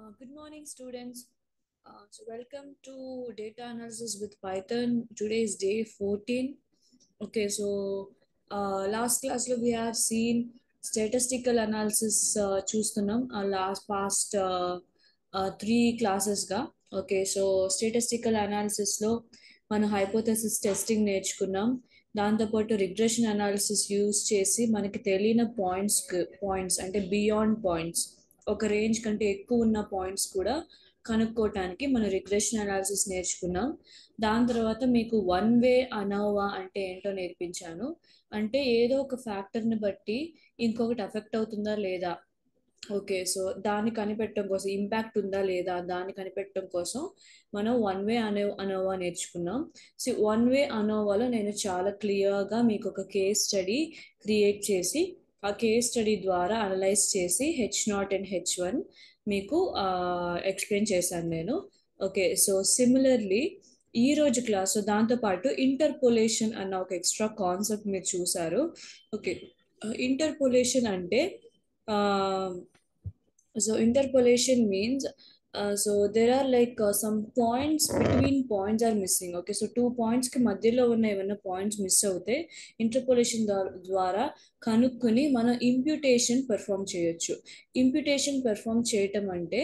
Good morning, students. Welcome to Data Analysis with Python. Today is day 14. Okay, last class we have seen statistical analysis చూస్తున్నాం last past three classes గా. Okay, so statistical analysis లో మనం hypothesis testing నేర్చుకున్నాం. దాంతోపాటు regression analysis use చేసి మనకి తెలియని points అంటే బియాండ్ పాయింట్స్, ఒక రేంజ్ కంటే ఎక్కువ ఉన్న పాయింట్స్ కూడా కనుక్కోవటానికి మనం రిగ్రెషన్ అనాలిసిస్ నేర్చుకున్నాం. దాని తర్వాత మీకు వన్ వే అనోవా అంటే ఏంటో నేర్పించాను. అంటే ఏదో ఒక ఫ్యాక్టర్ని బట్టి ఇంకొకటి అఫెక్ట్ అవుతుందా లేదా, ఓకే, సో దాన్ని కనిపెట్టడం కోసం, ఇంపాక్ట్ ఉందా లేదా దాన్ని కనిపెట్టడం కోసం మనం వన్ వే అనోవా నేర్చుకున్నాం. సో వన్ వే అనోవాలో నేను చాలా క్లియర్గా మీకు ఒక కేస్ స్టడీ క్రియేట్ చేసి ఆ కేస్ స్టడీ ద్వారా అనలైజ్ చేసి H0 అండ్ H1 మీకు ఎక్స్ప్లెయిన్ చేశాను నేను. ఓకే, సో సిమిలర్లీ ఈ రోజు క్లాస్ దాంతోపాటు ఇంటర్పోలేషన్ అన్న ఒక ఎక్స్ట్రా కాన్సెప్ట్ మీరు చూసారు. ఓకే, ఇంటర్పోలేషన్ అంటే so interpolation means so there are like some points between points are missing. Okay, so 2 points కి మధ్యలో ఉన్న ఏమైనా పాయింట్స్ మిస్ అవుతే ఇంటర్పోలేషన్ ద్వారా కనుక్కొని మనం ఇంప్యూటేషన్ పెర్ఫామ్ చేయొచ్చు. ఇంప్యూటేషన్ పెర్ఫామ్ చేయటం అంటే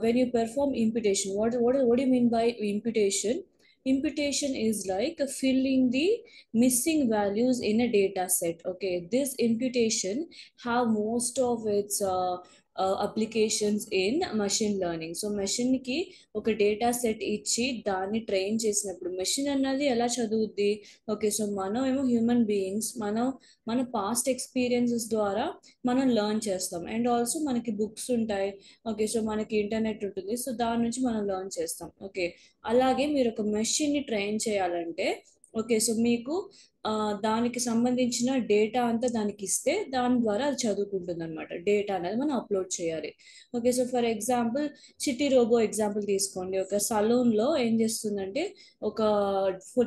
when you perform imputation, what do you mean by imputation? Imputation is like filling the missing values in a data set. Okay, this imputation have most of its applications in machine learning. So మెషిన్కి ఒక data set ఇచ్చి దాన్ని train చేసినప్పుడు machine అన్నది ఎలా చదువుద్ది? Okay, so మనం ఏమో human beings, మన పాస్ట్ ఎక్స్పీరియన్సెస్ ద్వారా మనం లెర్న్ చేస్తాం. అండ్ ఆల్సో మనకి బుక్స్ ఉంటాయి. ఓకే, సో మనకి ఇంటర్నెట్ ఉంటుంది. సో దాని నుంచి మనం లెర్న్ చేస్తాం. ఓకే, అలాగే మీరు ఒక మెషిన్ని ట్రైన్ చేయాలంటే, ఓకే, సో మీకు దానికి సంబంధించిన డేటా అంతా దానికి ఇస్తే దాని ద్వారా అది చదువుకుంటుంది అనమాట. డేటా అనేది మనం అప్లోడ్ చేయాలి. ఓకే, సో ఫర్ ఎగ్జాంపుల్ చిట్టి రోబో ఎగ్జాంపుల్ తీసుకోండి. ఒక సలూన్లో ఏం చేస్తుందంటే ఒక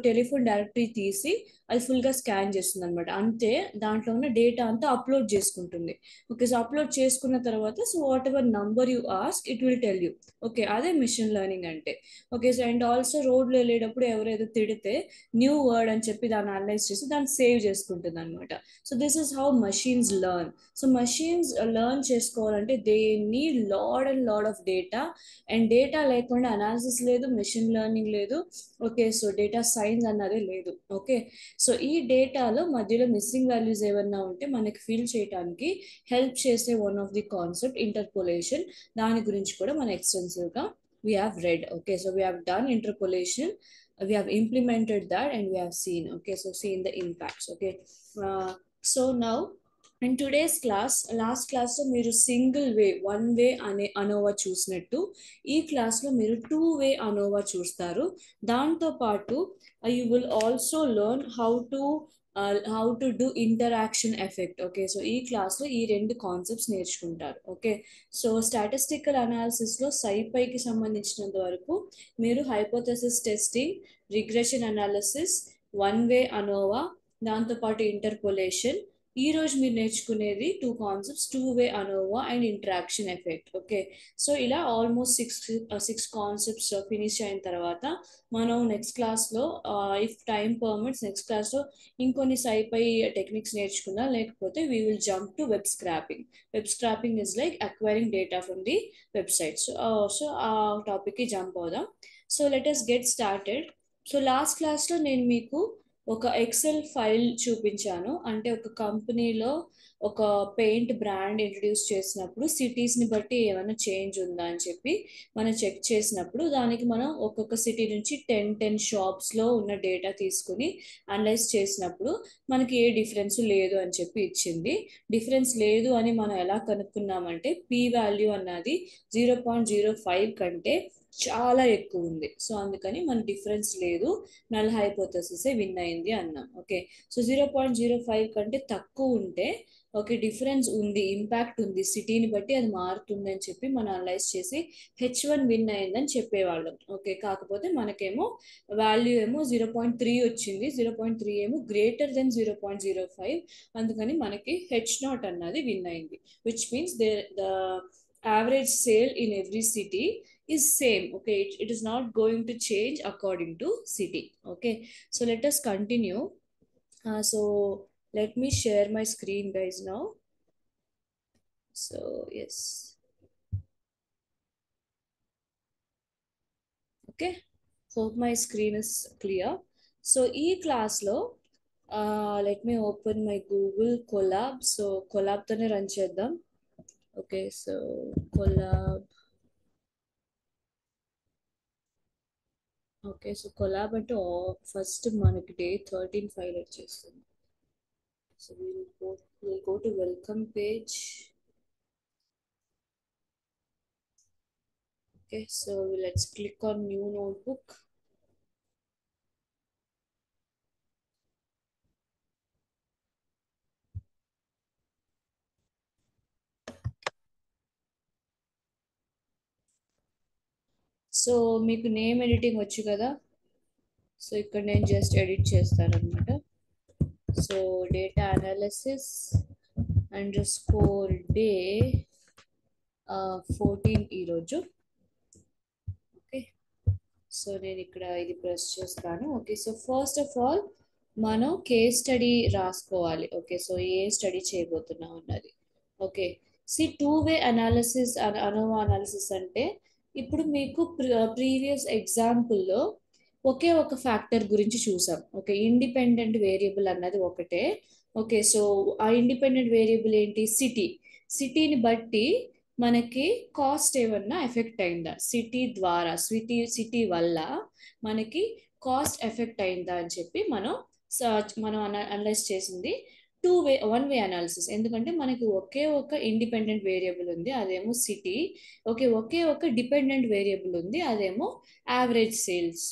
టెలిఫోన్ డైరెక్టరీ తీసి అది ఫుల్గా స్కాన్ చేస్తుంది అనమాట. అంతే, దాంట్లో ఉన్న డేటా అంతా అప్లోడ్ చేసుకుంటుంది. ఓకే, సో అప్లోడ్ చేసుకున్న తర్వాత so what ever number you ask it will tell you. Okay, అదే మిషన్ లెర్నింగ్ అంటే. ఓకే, సో అండ్ ఆల్సో రోడ్లో వెళ్ళేటప్పుడు ఎవరైతే తిడితే న్యూ వర్డ్ అని చెప్పి దాన్ని అనలైజ్ చేసి దాన్ని సేవ్ చేసుకుంటుంది అనమాట. So this is how machines learn. So machines learn చేసుకోవాలంటే they need lot of data. And data లేకుండా అనాలిసిస్ లేదు, మెషిన్ లెర్నింగ్ లేదు. ఓకే, సో డేటా సైన్స్ అన్నదే లేదు. ఓకే, సో ఈ డేటాలో మధ్యలో మిస్సింగ్ వాల్యూస్ ఏమన్నా ఉంటే మనకి ఫిల్ చేయడానికి హెల్ప్ చేసే one of the concept interpolation. దాని గురించి కూడా మనం ఎక్స్టెన్సివ్గా we have read. Okay, so we have done interpolation, we have implemented that, and we have seen. Okay, so seen the impacts. Okay, so now in today's class, last class లో మీరు single way one way అనే అనోవా చూసినట్టు ఈ క్లాస్లో మీరు two way అనోవా చూస్తారు. దాంతో పాటు you will also learn how to do interaction effect. Okay, so ఈ క్లాస్లో ఈ రెండు కాన్సెప్ట్స్ నేర్చుకుంటారు. ఓకే, సో స్టాటిస్టికల్ అనాలిసిస్లో సైపైకి సంబంధించినంత వరకు మీరు hypothesis testing, regression analysis, one way ANOVA, దాంతోపాటు ఇంటర్పోలేషన్, ఈ రోజు మీరు నేర్చుకునేది two concepts, two way ANOVA and interaction effect. Okay, so ఇలా ఆల్మోస్ట్ సిక్స్ కాన్సెప్ట్స్ ఫినిష్ అయిన తర్వాత మనం నెక్స్ట్ క్లాస్లో ఇఫ్ టైం పర్మిట్స్ నెక్స్ట్ క్లాస్లో ఇంకొన్ని సైపై టెక్నిక్స్ నేర్చుకుందాం. లేకపోతే we will jump to web scrapping. Web scrapping is like acquiring data from the websites. So ఆ టాపిక్కి జంప్ అవుదాం. So let us get started. So last క్లాస్లో నేను మీకు ఒక ఎక్సెల్ ఫైల్ చూపించాను. అంటే ఒక కంపెనీలో ఒక పెయింట్ బ్రాండ్ ఇంట్రడ్యూస్ చేసినప్పుడు సిటీస్ని బట్టి ఏమైనా చేంజ్ ఉందా అని చెప్పి మనం చెక్ చేసినప్పుడు దానికి మనం ఒక్కొక్క సిటీ నుంచి 10 షాప్స్లో ఉన్న డేటా తీసుకుని అనలైజ్ చేసినప్పుడు మనకి ఏ డిఫరెన్స్ లేదు అని చెప్పి ఇచ్చింది. డిఫరెన్స్ లేదు అని మనం ఎలా కనుక్కున్నామంటే పీ వాల్యూ అన్నది 0.05 కంటే చాలా ఎక్కువ ఉంది. సో అందుకని మన డిఫరెన్స్ లేదు, నల్ హైపోథెసిస్ విన్ అయింది అన్నాం. ఓకే, సో 0.05 కంటే తక్కువ ఉంటే ఓకే డిఫరెన్స్ ఉంది, ఇంపాక్ట్ ఉంది, సిటీని బట్టి అది మారుతుంది అని చెప్పి మనం అనలైజ్ చేసి H1 విన్ అయిందని చెప్పేవాళ్ళం. ఓకే, కాకపోతే మనకేమో వాల్యూ ఏమో 0.3 వచ్చింది. 0.3 ఏమో గ్రేటర్ దెన్ 0.05, అందుకని మనకి H0 అన్నది విన్ అయింది. Which means average sale in every city is same. Okay, it is not going to change according to city. Okay, so let us continue. So let me share my screen, guys, now. So yes. Okay, hope my screen is clear. So ఈ క్లాస్లో let me open my Google Colab. So Colab తోనే run చేద్దాం. Okay, so Colab. Okay, so Colab అంటే first మనకి Day 13 file వచ్చేస్తుంది. So we'll go to welcome page. Okay, so let's click on new notebook. So మీకు name editing వచ్చు కదా. So ఇక్కడ నేను జస్ట్ ఎడిట్ చేస్తాను అనమాట. సో డేటా అనాలిసిస్ _day 14 ఈరోజు. ఓకే, సో నేను ఇక్కడ ఇది ప్రెస్ చేస్తాను. Okay, so first of all మనం కేస్ స్టడీ రాసుకోవాలి. ఓకే, సో ఏ స్టడీ చేయబోతున్నాం అన్నది. Okay, two way analysis ANOVA analysis అంటే ఇప్పుడు మీకు ప్రీవియస్ ఎగ్జాంపుల్లో ఒకే ఒక ఫ్యాక్టర్ గురించి చూసాం. ఓకే, ఇండిపెండెంట్ వేరియబుల్ అన్నది ఒకటే. ఓకే, సో ఆ ఇండిపెండెంట్ వేరియబుల్ ఏంటి? సిటీని బట్టి మనకి కాస్ట్ ఏమన్నా ఎఫెక్ట్ అయిందా, సిటీ వల్ల మనకి కాస్ట్ ఎఫెక్ట్ అయిందా అని చెప్పి మనం అనలైజ్ చేసింది వన్ వే అనాలిసిస్. ఎందుకంటే మనకి ఒకే ఒక ఇండిపెండెంట్ వేరియబుల్ ఉంది, అదేమో సిటీ. ఓకే, ఒకే ఒక డిపెండెంట్ వేరియబుల్ ఉంది, అదేమో యావరేజ్ సేల్స్.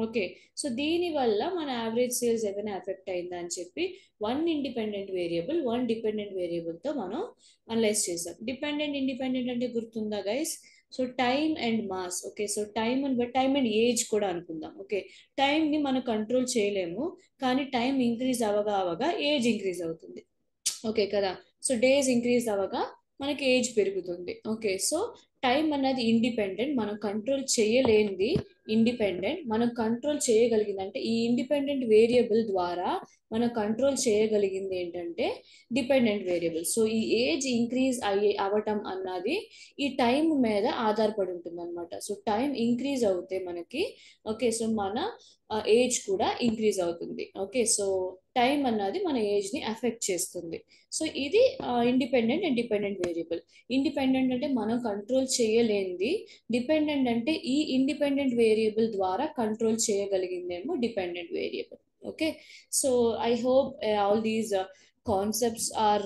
ఓకే, సో దీనివల్ల మన యావరేజ్ సేల్స్ ఏమైనా ఎఫెక్ట్ అయిందా అని చెప్పి వన్ డిపెండెంట్ వేరియబుల్తో మనం అనలైజ్ చేసాం. డిపెండెంట్ ఇండిపెండెంట్ అంటే గుర్తుందా guys? So time and mass. Okay, so time and age కూడా అనుకుందాం. ఓకే, టైంని మనం కంట్రోల్ చేయలేము, కానీ టైం ఇంక్రీజ్ అవగా ఏజ్ ఇంక్రీజ్ అవుతుంది. ఓకే కదా, సో డేస్ ఇంక్రీజ్ అవ్వగా మనకి ఏజ్ పెరుగుతుంది. ఓకే, సో టైం అన్నది ఇండిపెండెంట్, మనం కంట్రోల్ చేయలేనిది ఇండిపెండెంట్, మనం కంట్రోల్ చేయగలిగింది అంటే ఈ ఇండిపెండెంట్ వేరియబుల్ ద్వారా మనం కంట్రోల్ చేయగలిగింది ఏంటంటే డిపెండెంట్ వేరియబుల్. సో ఈ ఏజ్ ఇంక్రీజ్ అవ్వటం అన్నది ఈ టైం మీద ఆధారపడి ఉంటుంది అనమాట. సో టైం ఇంక్రీజ్ అవుతే మనకి, ఓకే, సో మన ఏజ్ కూడా ఇంక్రీజ్ అవుతుంది. ఓకే, సో టైం అన్నది మన ఏజ్ని అఫెక్ట్ చేస్తుంది. సో ఇది independent and dependent variable. Independent అంటే మనం కంట్రోల్ చేయలేనిది, డిపెండెంట్ అంటే ఈ ఇండిపెండెంట్ వేరియబుల్ ద్వారా కంట్రోల్ చేయగలిగిందేమో dependent variable. Okay, so I hope all these concepts are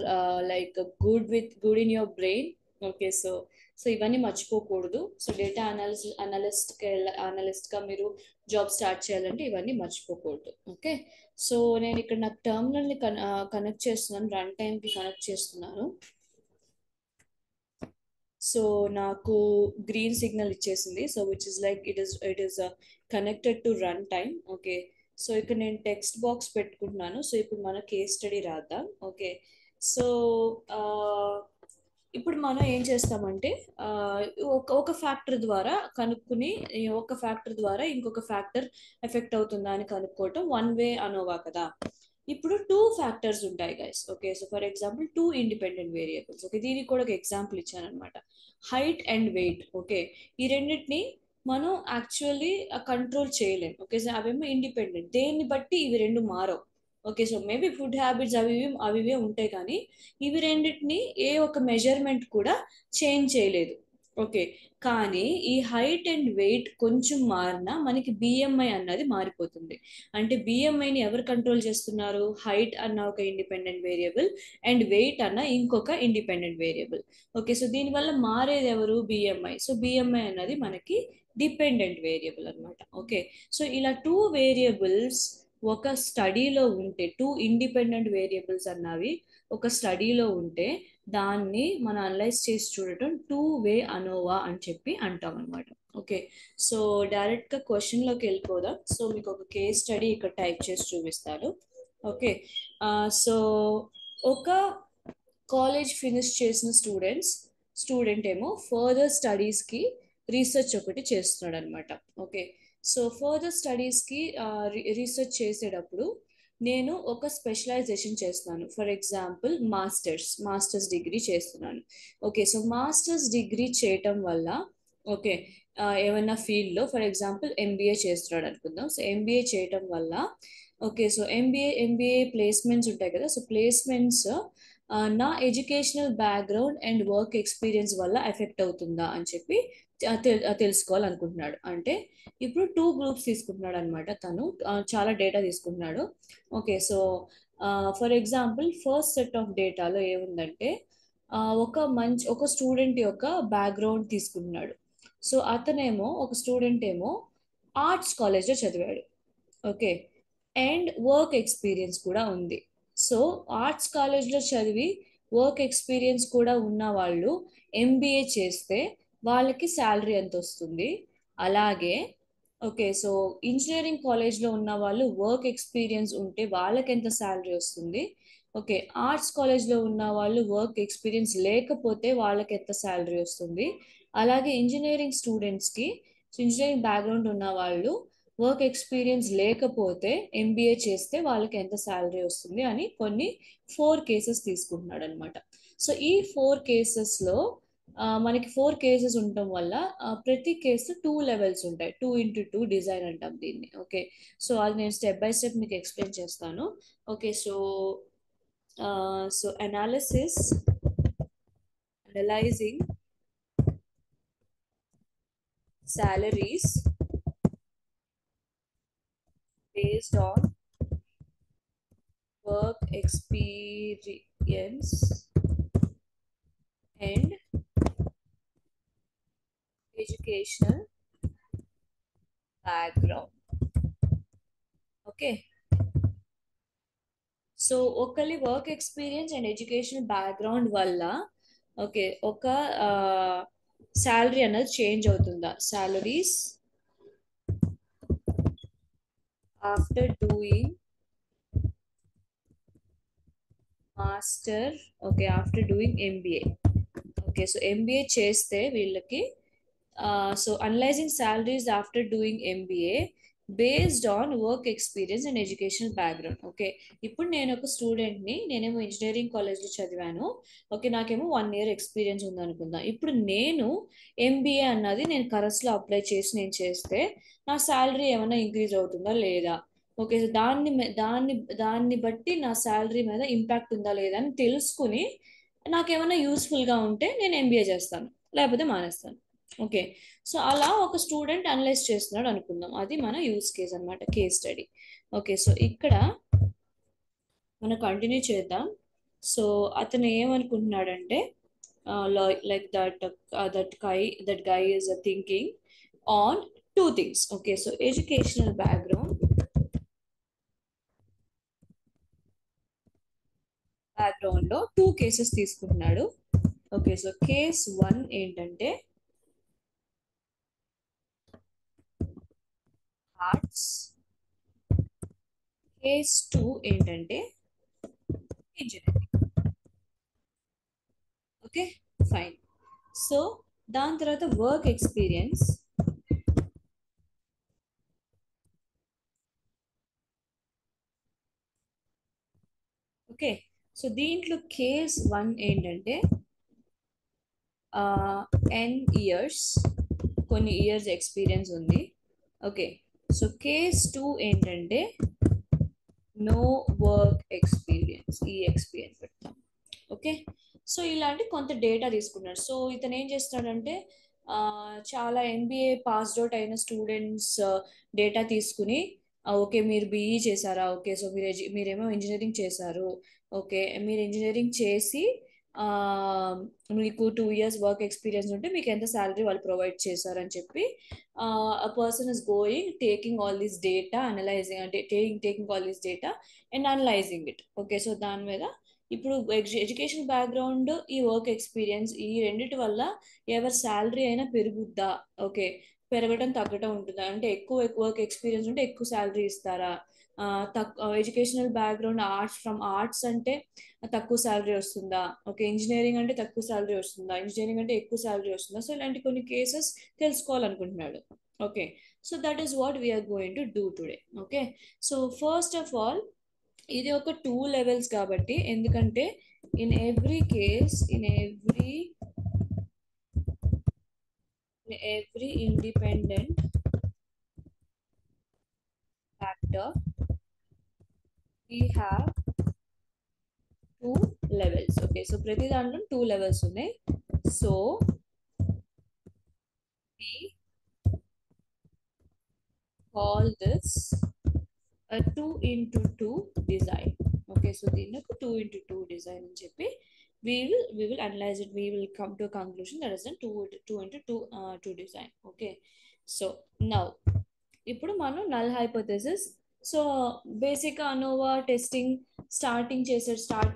like good in your brain. Okay, so ఇవన్నీ మర్చిపోకూడదు. సో డేటా అనలిస్ట్గా మీరు జాబ్ స్టార్ట్ చేయాలంటే ఇవన్నీ మర్చిపోకూడదు. ఓకే, సో నేను ఇక్కడ నాకు టర్మినల్ని కనెక్ట్ చేస్తున్నాను, రన్ టైంకి కనెక్ట్ చేస్తున్నాను. సో నాకు గ్రీన్ సిగ్నల్ ఇచ్చేసింది. So which is like it is connected to run time. Okay, so ఇక్కడ నేను టెక్స్ట్ బాక్స్ పెట్టుకుంటున్నాను. సో ఇప్పుడు మన కేస్ స్టడీ రాద్దాం. ఓకే, సో ఇప్పుడు మనం ఏం చేస్తామంటే ఒక ఫ్యాక్టర్ ద్వారా కనుక్కుని ఒక ఫ్యాక్టర్ ద్వారా ఇంకొక ఫ్యాక్టర్ ఎఫెక్ట్ అవుతుందా అని కనుక్కోవటం వన్ వే అనోవా కదా. ఇప్పుడు టూ ఫ్యాక్టర్స్ ఉంటాయి guys. Okay, so for example two independent variables. Okay, దీనికి కూడా ఒక ఎగ్జాంపుల్ ఇచ్చాను అనమాట, హైట్ అండ్ వెయిట్. ఓకే, ఈ రెండింటిని మనం యాక్చువల్లీ కంట్రోల్ చేయలేం. ఓకే, సో అవేమో ఇండిపెండెంట్, దేన్ని బట్టి ఇవి రెండు మారవు. Okay, so maybe food habits అవివే ఉంటాయి, కానీ ఇవి రెండింటిని ఏ ఒక మెజర్మెంట్ కూడా చేంజ్ చేయలేదు. ఓకే, కానీ ఈ హైట్ అండ్ వెయిట్ కొంచెం మారినా మనకి బిఎంఐ అన్నది మారిపోతుంది. అంటే బిఎంఐని ఎవరు కంట్రోల్ చేస్తున్నారు? హైట్ అన్న ఒక ఇండిపెండెంట్ వేరియబుల్ అండ్ వెయిట్ అన్న ఇంకొక ఇండిపెండెంట్ వేరియబుల్. ఓకే, సో దీనివల్ల మారేది ఎవరు? బిఎంఐ. సో బిఎంఐ అన్నది మనకి డిపెండెంట్ వేరియబుల్ అనమాట. ఓకే, సో ఇలా టూ వేరియబుల్స్ ఒక స్టడీలో ఉంటే, టూ ఇండిపెండెంట్ వేరియబుల్స్ అన్నవి ఒక స్టడీలో ఉంటే దాన్ని మనం అనలైజ్ చేసి చూడటం టూ వే అనోవా అని చెప్పి అంటాం అనమాట. ఓకే, సో డైరెక్ట్గా క్వశ్చన్లోకి వెళ్ళిపోదాం. సో మీకు ఒక కేస్ స్టడీ ఇక్కడ టైప్ చేసి చూపిస్తాను. ఓకే, సో ఒక కాలేజ్ ఫినిష్ చేసిన స్టూడెంట్స్ స్టూడెంట్ ఏమో ఫర్దర్ స్టడీస్కి రీసెర్చ్ ఒకటి చేస్తున్నాడు అనమాట. ఓకే, సో ఫర్దర్ స్టడీస్కి రీసెర్చ్ చేసేటప్పుడు నేను ఒక స్పెషలైజేషన్ చేస్తున్నాను. ఫర్ ఎగ్జాంపుల్ మాస్టర్స్ డిగ్రీ చేస్తున్నాను. ఓకే, సో మాస్టర్స్ డిగ్రీ చేయటం వల్ల ఓకే ఏమైనా ఫీల్డ్లో ఫర్ ఎగ్జాంపుల్ ఎంబీఏ చేస్తున్నాడు అనుకుందాం. సో ఎంబీఏ చేయటం వల్ల ఓకే, సో ఎంబీఏ ప్లేస్మెంట్స్ ఉంటాయి కదా. సో ప్లేస్మెంట్స్ నా educational background and work experience వల్ల ఎఫెక్ట్ అవుతుందా అని చెప్పి తెలుసుకోవాలనుకుంటున్నాడు. అంటే ఇప్పుడు 2 గ్రూప్స్ తీసుకుంటున్నాడు అనమాట. తను చాలా డేటా తీసుకుంటున్నాడు. Okay, so for example first set of డేటాలో ఏముందంటే ఒక స్టూడెంట్ యొక్క బ్యాక్గ్రౌండ్ తీసుకుంటున్నాడు. సో ఒక స్టూడెంట్ ఏమో ఆర్ట్స్ కాలేజ్లో చదివాడు. ఓకే, అండ్ వర్క్ ఎక్స్పీరియన్స్ కూడా ఉంది. సో ఆర్ట్స్ కాలేజ్లో చదివి వర్క్ ఎక్స్పీరియన్స్ కూడా ఉన్న వాళ్ళు ఎంబీఏ చేస్తే వాళ్ళకి శాలరీ ఎంత వస్తుంది. అలాగే ఓకే, సో ఇంజనీరింగ్ కాలేజ్లో ఉన్న వాళ్ళు వర్క్ ఎక్స్పీరియన్స్ ఉంటే వాళ్ళకి ఎంత శాలరీ వస్తుంది. ఓకే, ఆర్ట్స్ కాలేజ్లో ఉన్న వాళ్ళు వర్క్ ఎక్స్పీరియన్స్ లేకపోతే వాళ్ళకి ఎంత శాలరీ వస్తుంది. అలాగే ఇంజనీరింగ్ బ్యాక్గ్రౌండ్ ఉన్న వాళ్ళు వర్క్ ఎక్స్పీరియన్స్ లేకపోతే ఎంబీఏ చేస్తే వాళ్ళకి ఎంత శాలరీ వస్తుంది అని కొన్ని 4 కేసెస్ తీసుకుంటున్నాడు అనమాట. సో ఈ 4 కేసెస్లో మనకి 4 కేసెస్ ఉండటం వల్ల ప్రతి కేసు 2 లెవెల్స్ ఉంటాయి. 2x2 డిజైన్ అంటాం దీన్ని. ఓకే, సో అది నేను స్టెప్ బై స్టెప్ మీకు ఎక్స్ప్లెయిన్ చేస్తాను. Okay, so analysing salaries based on work experience and educational background. Okay, so ఒకరి work experience and educational background వల్ల ఓకే ఒక శాలరీ అనేది చేంజ్ అవుతుందా. Salaries after doing master okay after doing MBA. Okay, so MBA చేస్తే వీళ్ళకి so analysing salaries after doing MBA based on work experience and educational background. Okay, ఇప్పుడు నేను ఒక స్టూడెంట్ని, నేనేమో ఇంజనీరింగ్ కాలేజ్లో చదివాను. ఓకే, నాకేమో 1 year ఎక్స్పీరియన్స్ ఉందనుకుందాం. ఇప్పుడు నేను ఎంబీఏ అన్నది నేను కరస్లో అప్లై చేసి నేను చేస్తే నా శాలరీ ఏమైనా ఇంక్రీజ్ అవుతుందా లేదా. ఓకే, సో దాన్ని బట్టి నా శాలరీ మీద ఇంపాక్ట్ ఉందా లేదా అని తెలుసుకుని నాకేమైనా యూస్ఫుల్గా ఉంటే నేను ఎంబీఏ చేస్తాను, లేకపోతే మానేస్తాను. ఓకే, సో అలా ఒక స్టూడెంట్ అనలైజ్ చేస్తున్నాడు అనుకుందాం. అది మన యూస్ కేస్ అనమాట, కేస్ స్టడీ. ఓకే, సో ఇక్కడ మనం కంటిన్యూ చేద్దాం. సో అతను ఏమనుకుంటున్నాడంటే like that guy is thinking on 2 things. Okay, so educational బ్యాక్గ్రౌండ్లో 2 కేసెస్ తీసుకుంటున్నాడు. ఓకే, సో కేస్ 1 ఏంటంటే ఆర్ట్స్, కేస్ 2 ఏంటంటే ఇంజనీరింగ్. Okay, fine. సో దాని తర్వాత వర్క్ ఎక్స్పీరియన్స్. ఓకే, సో దీంట్లో కేస్ 1 ఏంటంటే n years, కొన్ని ఇయర్స్ ఎక్స్పీరియన్స్ ఉంది. ఓకే, సో కేస్ 2 ఏంటంటే నో వర్క్ ఎక్స్పీరియన్స్, ఈ ఎక్స్పీరియన్స్ పెడతాం. ఓకే, సో ఇలాంటి కొంత డేటా తీసుకున్నాడు. సో ఇతను ఏం చేస్తున్నాడంటే చాలా ఎంబీఏ పాస్డ్ అవుట్ అయిన స్టూడెంట్స్ డేటా తీసుకుని ఓకే మీరు బీఈ చేశారా, ఓకే సో మీరేమో ఇంజనీరింగ్ చేశారు, ఓకే మీరు ఇంజనీరింగ్ చేసి మీకు 2 years వర్క్ ఎక్స్పీరియన్స్ ఉంటే మీకు ఎంత శాలరీ వాళ్ళు ప్రొవైడ్ చేశారని చెప్పి a person is going taking all this data, analyzing అంటే taking all this data and analyzing it. Okay, so దాని మీద ఇప్పుడు ఎడ్యుకేషన్ బ్యాక్గ్రౌండ్ ఈ వర్క్ ఎక్స్పీరియన్స్ ఈ రెండిటి వల్ల ఎవరి శాలరీ అయినా పెరుగుద్దా. ఓకే, పెరగడం తగ్గడం ఉంటుందా, అంటే ఎక్కువ వర్క్ ఎక్స్పీరియన్స్ ఉంటే ఎక్కువ శాలరీ ఇస్తారా, తక్కువ ఎడ్యుకేషనల్ బ్యాక్గ్రౌండ్ ఆర్ట్స్ అంటే తక్కువ శాలరీ వస్తుందా, ఓకే ఇంజనీరింగ్ అంటే తక్కువ శాలరీ వస్తుందా, ఇంజనీరింగ్ అంటే ఎక్కువ శాలరీ వస్తుందా, సో ఇలాంటి కొన్ని కేసెస్ తెలుసుకోవాలనుకుంటున్నాడు. Okay, so that is what we are going to do today. Okay, so first of all ఇది ఒక 2 levels కాబట్టి, ఎందుకంటే in every independent factor we have 2 levels. Okay, so ప్రతి దాంట్లో 2 levels ఉన్నాయి. So we call this a 2 into 2 design. Okay, so దీన్ని ఒక 2 into 2 design అని చెప్పి we will analyze it. We will come to a conclusion that is a 2 into 2 design. Okay, so now ఇప్పుడు మనం null hypothesis. So బేసిక్గా అనోవా testing start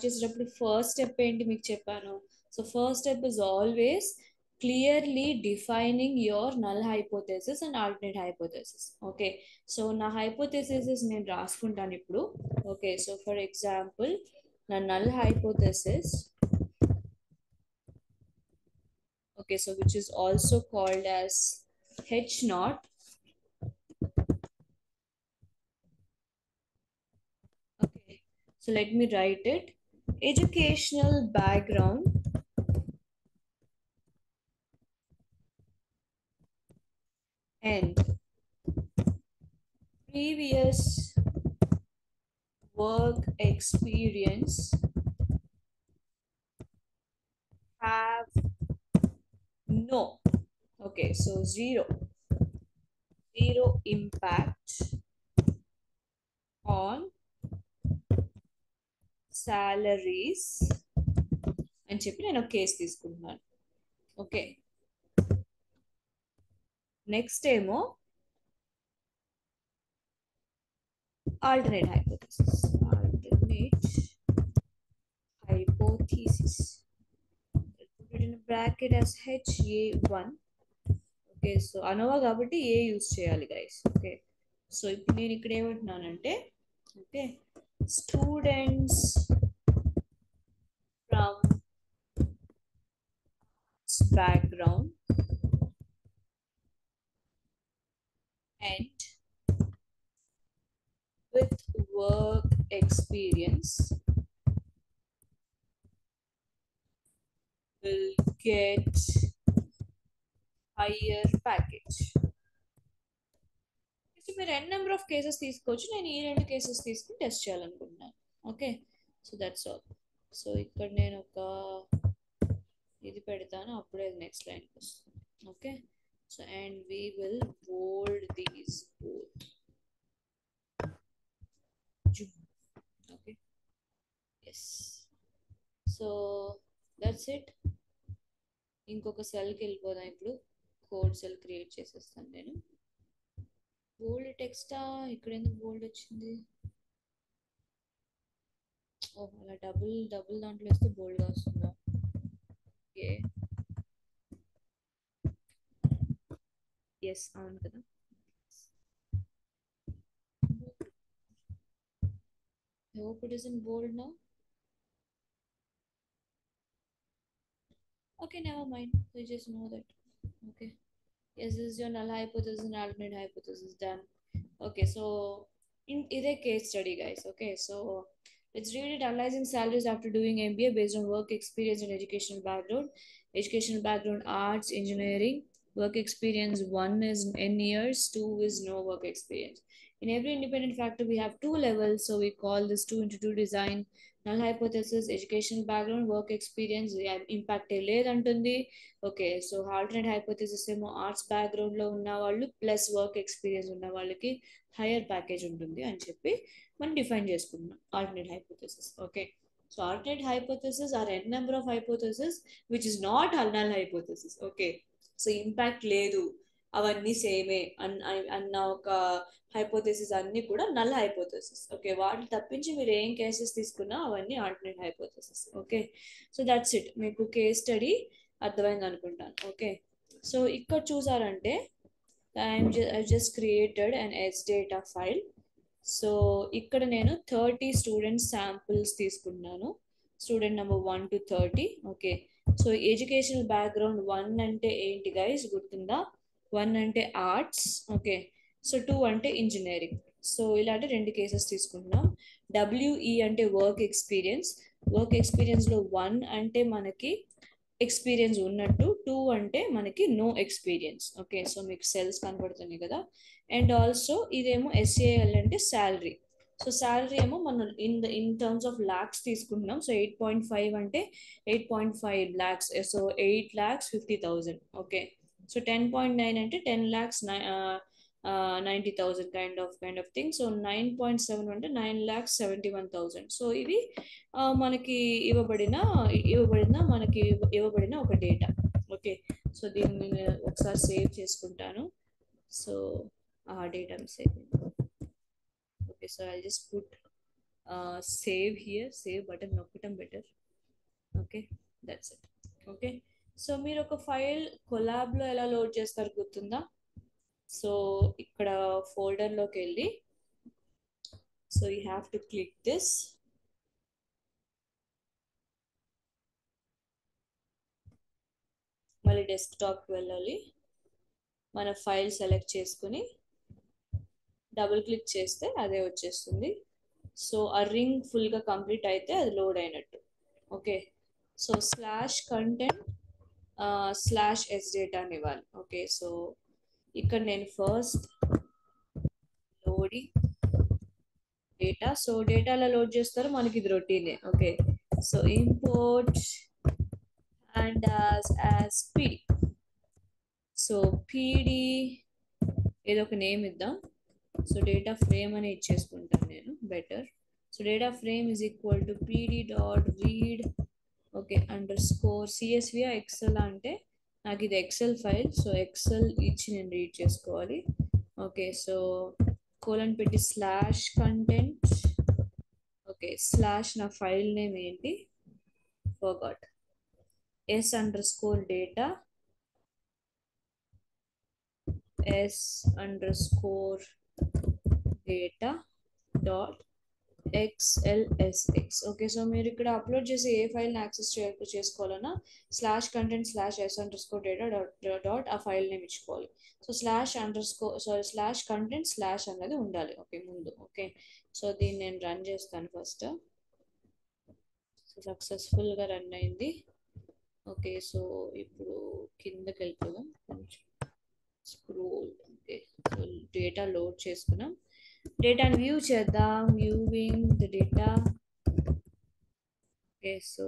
చేసేటప్పుడు first step ఏంటి మీకు చెప్పాను. So first step is always clearly defining your null hypothesis and alternate hypothesis. Okay, so నా hypothesis నేను రాసుకుంటాను ఇప్పుడు. ఓకే, సో ఫర్ ఎగ్జాంపుల్ నా null hypothesis, okay, so which is also called as H not. Okay, so let me write it. Educational background and previous work experience have no. Okay, so zero impact on salaries అని చెప్పి నేను ఒక case తీసుకుంటున్నాను. Okay, next ఏమో alternate hypothesis. Put it in a bracket as HA1. Okay, so ANOVA కాబట్టి ఏ use చేయాలి guys. Okay, so ఇప్పుడు నేను ఇక్కడ ఏమంటున్నానంటే, okay, students from background and with work experience will get higher package. So మీరు n number of cases తీసుకోవచ్చు, నేను ఈ 2 కేసెస్ తీసుకుని టెస్ట్ చేయాలనుకుంటున్నాను. Okay, so that's all. So ఇక్కడ నేను ఒక ఇది పెడతాను, అప్పుడే నెక్స్ట్ లైన్కి వస్తుంది. Okay, so and we will bold these both. Okay, yes, so that's it. ఇంకొక సెల్కి వెళ్ళిపోదాం. ఇప్పుడు కోడ్ సెల్ క్రియేట్ చేసేస్తాను నేను. బోల్డ్ టెక్స్టా, ఇక్కడ ఎందుకు బోల్డ్ వచ్చింది? ఓ, అలా డబుల్ దాంట్లో వేస్తే బోల్డ్గా వస్తుందా? ఓకే, ఎస్, అవును కదా. I hope it isn't bold now. Okay, never mind. So just know that. Okay. Yes, this is your null hypothesis and alternate hypothesis. Done. Okay, so in either case study, guys. Okay, so let's read it. Analyzing salaries after doing MBA based on work experience and educational background. Educational background: arts, engineering. Work experience: 1 is n years, 2 is no work experience. In every independent factor, we have 2 levels, so we call this 2 into 2 design. Null hypothesis: educational background, work experience, impact లేదంటుంది. Okay, so alternate hypothesis ఏమో arts బ్యాక్గ్రౌండ్లో ఉన్న వాళ్ళు plus work experience ఉన్న వాళ్ళకి hire package ఉంటుంది అని చెప్పి మనం డిఫైన్ చేసుకుంటున్నాం alternate hypothesis. Okay, so alternate hypothesis are n number of hypothesis which is not null hypothesis. Okay, so impact లేదు, అవన్నీ సేమే అన్న ఒక హైపోథెసిస్ అన్ని కూడా నల్ హైపోథెసిస్. ఓకే, వాటిని తప్పించి మీరు ఏం కేసెస్ తీసుకున్నా అవన్నీ alternate hypothesis. Okay, so that's it. మీకు కేస్ స్టడీ అర్థమైంది అనుకుంటాను. ఓకే, సో ఇక్కడ చూసారంటే I just created an data file. So ఇక్కడ నేను 30 స్టూడెంట్ శాంపుల్స్ తీసుకున్నాను, student number 1 to 30. Okay, so educational background 1 అంటే ఏంటి గైస్ గుర్తుందా? 1 అంటే ఆర్ట్స్, ఓకే. సో 2 అంటే ఇంజనీరింగ్. సో ఇలాంటి రెండు కేసెస్ తీసుకుంటున్నాం. డబ్ల్యూఈ అంటే వర్క్ ఎక్స్పీరియన్స్. వర్క్ ఎక్స్పీరియన్స్లో 1 అంటే మనకి ఎక్స్పీరియన్స్ ఉన్నట్టు, 2 అంటే మనకి నో ఎక్స్పీరియన్స్. ఓకే, సో మీకు సెల్స్ కనబడుతుంది కదా. అండ్ ఆల్సో ఇదేమో ఎస్ఏఎల్ అంటే శాలరీ. సో శాలరీ ఏమో మనం ఇన్ టర్మ్స్ ఆఫ్ లాక్స్ తీసుకుంటున్నాం. సో 8.5 అంటే 8.5 lakhs. సో 8,50,000. ఓకే, సో 10.9 అంటే 10,90,000 కైండ్ ఆఫ్ థింగ్. సో 9.7 అంటే 9,71,000. సో ఇవి మనకి ఇవ్వబడిన ఒక డేటా. ఓకే, సో దీన్ని నేను ఒకసారి సేవ్ చేసుకుంటాను. సో ఆ డేటాను save. Okay, so I just put save here, save button నొక్కటం better. Okay, that's it. Okay, so మీరు ఒక ఫైల్ కొలాబ్లో ఎలా లోడ్ చేస్తారు గుర్తుందా? సో ఇక్కడ ఫోల్డర్లోకి వెళ్ళి, so you have to click this. మళ్ళీ డెస్క్టాప్కి వెళ్ళాలి, మన ఫైల్ సెలెక్ట్ చేసుకుని డబుల్ క్లిక్ చేస్తే అదే వచ్చేస్తుంది. సో ఆ రింగ్ ఫుల్గా కంప్లీట్ అయితే అది లోడ్ అయినట్టు. ఓకే, సో /content /sdata అని ఇవ్వాలి. ఓకే, సో ఇక్కడ నేను ఫస్ట్ లోడింగ్ డేటా. సో డేటాలో లోడ్ చేస్తారు, మనకి ఇది రొటీనే. Okay, so import and as pd. So pd ఏదో ఒక నేమ్ ఇద్దాం. సో డేటా ఫ్రేమ్ అని ఇచ్చేసుకుంటాను నేను, better. So data frame is equal to pd.read, okay, _csv. Excel అంటే నాకు ఇది ఎక్సెల్ ఫైల్, సో ఎక్సెల్ ఇచ్చి నేను రీడ్ చేసుకోవాలి. ఓకే, సో కోలన్ పెట్టి /content. ఓకే, స్లాష్ నా ఫైల్ నేమ్ ఏంటి forgot, s_data s_data.xlsx. Okay, so మీరు ఇక్కడ అప్లోడ్ చేసి ఏ ఫైల్ని యాక్సెస్ చేసుకోవాలన్నా /content /s_data. ఆ ఫైల్ నేమ్ ఇచ్చుకోవాలి. సో /content/ అన్నది ఉండాలి, ఓకే, ముందు. ఓకే, సో దీన్ని నేను రన్ చేస్తాను ఫస్ట్. సో సక్సెస్ఫుల్గా రన్ అయింది. ఓకే, సో ఇప్పుడు కిందకి వెళ్ళిపోదాం కొంచెం, scroll. Okay, so data load చేసుకున్నాం, డేటాను వ్యూ చేద్దాం. Viewing the data. Okay, so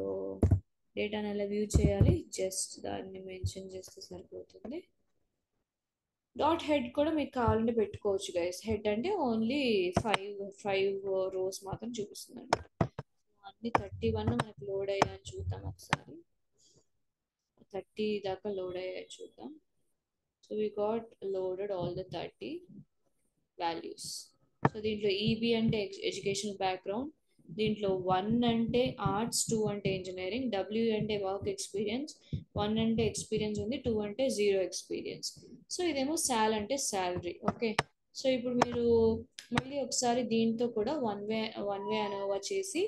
డేటాను ఎలా వ్యూ చేయాలి, జస్ట్ దాన్ని మెన్షన్ చేస్తే సరిపోతుంది. డాట్ హెడ్ కూడా మీకు కావాలంటే పెట్టుకోవచ్చు గైస్. హెడ్ అంటే ఓన్లీ ఫైవ్ రోస్ మాత్రం చూపిస్తుందండి. అన్ని 31 మనకు లోడ్ అయ్యాయని చూద్దాం ఒకసారి. 30 దాకా లోడ్ అయ్యాయి చూద్దాం. So we got loaded all the 30 values. So దీంట్లో ఈబీ అంటే ఎడ్యుకేషనల్ బ్యాక్గ్రౌండ్, దీంట్లో 1 అంటే ఆర్ట్స్, 2 అంటే ఇంజనీరింగ్, డబ్ల్యూ అంటే వర్క్ ఎక్స్పీరియన్స్, 1 అంటే ఎక్స్పీరియన్స్ ఉంది, 2 అంటే జీరో ఎక్స్పీరియన్స్. సో ఇదేమో శాల్ అంటే శాలరీ. ఓకే, సో ఇప్పుడు మీరు మళ్ళీ ఒకసారి దీంతో కూడా వన్ వే అనోవా చేసి,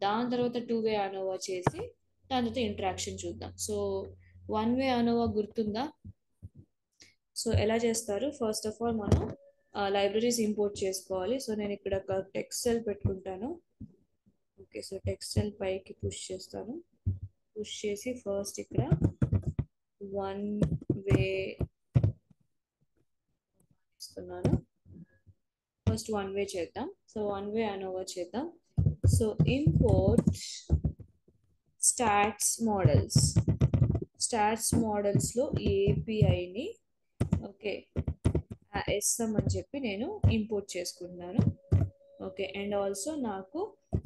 దాని తర్వాత 2 వే అనోవా చేసి, దాని తర్వాత ఇంటరాక్షన్ చూద్దాం. సో 1 వే అనోవా గుర్తుందా? సో ఎలా చేస్తారు, ఫస్ట్ ఆఫ్ ఆల్ మనం లైబ్రరీస్ ఇంపోర్ట్ చేసుకోవాలి. సో నేను ఇక్కడ ఒక టెక్స్ట్ సెల్ పెట్టుకుంటాను. ఓకే, సో టెక్స్ట్ సెల్ పైకి పుష్ చేస్తాను. పుష్ చేసి ఫస్ట్ ఇక్కడ 1 వే ఇస్తున్నాను. ఫస్ట్ 1 వే చేద్దాం. సో 1 వే అనోవా చేద్దాం. సో ఇంపోర్ట్ స్టాట్స్ మోడల్స్లో ఏపీఐని, ఓకే, ఇస్తాం అని చెప్పి నేను ఇంపోర్ట్ చేసుకుంటున్నాను. ఓకే, అండ్ ఆల్సో నాకు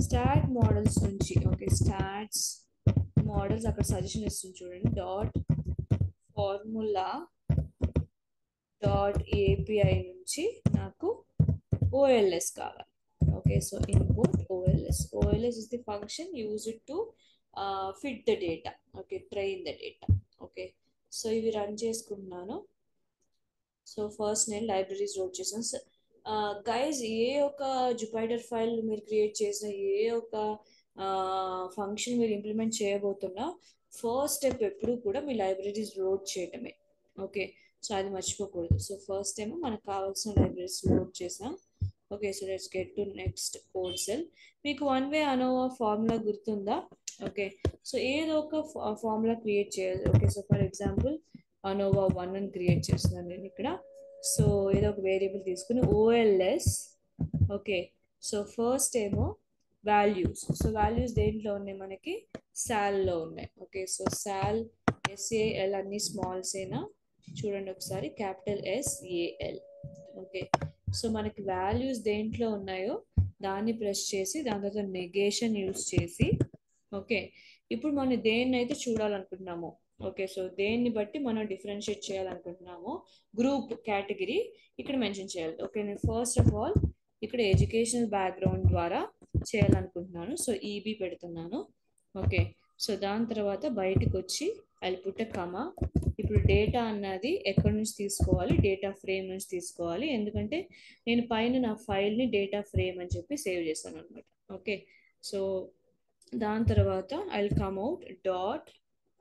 స్టాట్ మోడల్స్ నుంచి, ఓకే, స్టాట్స్ మోడల్స్ అక్కడ సజెషన్ ఇస్తుంది చూడండి, .formula.api నుంచి నాకు OLS కావాలి. Okay, so import OLS is the function used to fit the data. Okay, train the data. Okay, so ఇవి రన్ చేసుకుంటున్నాను. సో ఫస్ట్ నేను లైబ్రరీస్ లోడ్ చేసాను. గైజ్, ఏ ఒక జుపైటర్ ఫైల్ మీరు క్రియేట్ చేసిన, ఏ ఒక ఫంక్షన్ మీరు ఇంప్లిమెంట్ చేయబోతున్నా, ఫస్ట్ స్టెప్ ఎప్పుడు కూడా మీ లైబ్రరీస్ లోడ్ చేయటమే. ఓకే, సో అది మర్చిపోకూడదు. సో ఫస్ట్ ఏమో మనకు కావాల్సిన లైబ్రరీస్ లోడ్ చేసాం. Okay, so let's get to next code cell. మీకు వన్ వే అనోవా ఫార్ములా గుర్తుందా? ఓకే, సో ఏదో ఒక ఫార్ములా క్రియేట్ చేయాలి. ఓకే, సో ఫర్ ఎగ్జాంపుల్ అనోవా 1 అని క్రియేట్ చేస్తున్నాను నేను ఇక్కడ. సో ఏదో ఒక వేరియబుల్ తీసుకుని ఓఎల్ఎస్. ఓకే, సో ఫస్ట్ ఏమో వాల్యూస్. సో వాల్యూస్ దేంట్లో ఉన్నాయి? మనకి సాల్లో ఉన్నాయి. ఓకే, సో సాల్ ఎస్ఏఎల్ అన్ని స్మాల్స్ ఏనా? చూడండి ఒకసారి, క్యాపిటల్ ఎస్ఏఎల్. ఓకే, సో మనకి వాల్యూస్ దేంట్లో ఉన్నాయో దాన్ని ప్రెస్ చేసి దాని తర్వాత నెగేషన్ యూస్ చేసి, ఓకే, ఇప్పుడు మనం దేన్ని అయితే చూడాలనుకుంటున్నామో, ఓకే, సో దేన్ని బట్టి మనం డిఫరెన్షియేట్ చేయాలనుకుంటున్నామో గ్రూప్ కేటగిరీ ఇక్కడ మెన్షన్ చేయాలి. ఓకే, నేను ఫస్ట్ ఆఫ్ ఆల్ ఇక్కడ ఎడ్యుకేషనల్ బ్యాక్గ్రౌండ్ ద్వారా చేయాలనుకుంటున్నాను. సో ఈబీ పెడుతున్నాను. ఓకే, సో దాని తర్వాత బయటకు వచ్చి ఐ పుట్ ఎ కమా. ఇప్పుడు డేటా అన్నది ఎక్కడి నుంచి తీసుకోవాలి? డేటా ఫ్రేమ్ నుంచి తీసుకోవాలి. ఎందుకంటే నేను పైన నా ఫైల్ని డేటా ఫ్రేమ్ అని చెప్పి సేవ్ చేశాను అనమాట. ఓకే, సో దాని తర్వాత I come out dot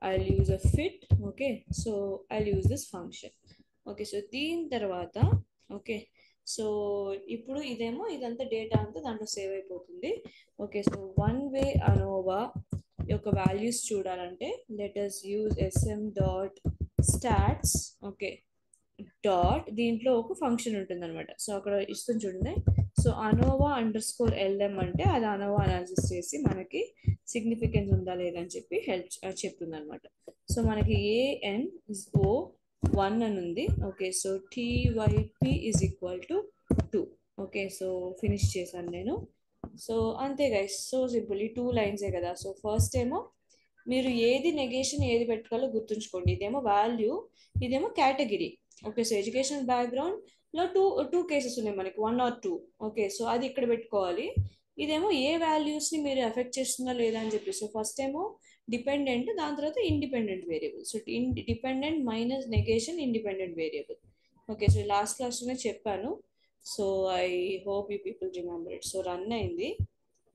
I'll use a fit. Okay, so I'll use this function. Okay, so దీని తర్వాత ఓకే, సో ఇప్పుడు ఇదేమో ఇదంతా డేటా అంతా దాంట్లో సేవ్ అయిపోతుంది. ఓకే, సో వన్ వే అనోవా యొక్క వాల్యూస్ చూడాలంటే let us use sm dot stats. Okay, dot దీంట్లో ఒక ఫంక్షన్ ఉంటుంది అనమాట. సో అక్కడ ఇస్తుంది చూడండి. సో అనోవా అండర్ స్కోర్ ఎల్ఎం అంటే అది అనోవా అనాలిసిస్ చేసి మనకి సిగ్నిఫికెన్స్ ఉందా లేదని చెప్పి హెల్ప్ చెప్తుంది అనమాట. సో మనకి ఏఎన్ ఓ 1 అని ఉంది. Okay, so TYP is equal to 2. Okay, so finish చేశాను నేను. సో అంతే గైస్, సో సింపుల్. ఈ 2 లైన్సే కదా. సో ఫస్ట్ ఏమో మీరు ఏది నెగేషన్ ఏది పెట్టుకోవాలో గుర్తుంచుకోండి. ఇదేమో వాల్యూ, ఇదేమో category. Okay, so education background లో టూ కేసెస్ ఉన్నాయి మనకి, 1 or 2. ఓకే, సో అది ఇక్కడ పెట్టుకోవాలి. ఇదేమో ఏ వాల్యూస్ ని మీరు ఎఫెక్ట్ చేస్తుందా లేదా అని చెప్పి. సో ఫస్ట్ ఏమో డిపెండెంట్, దాని తర్వాత independent variable. So dependent minus negation independent variable. Okay, so last క్లాస్లోనే చెప్పాను. So I hope you people remember it. So run అయింది.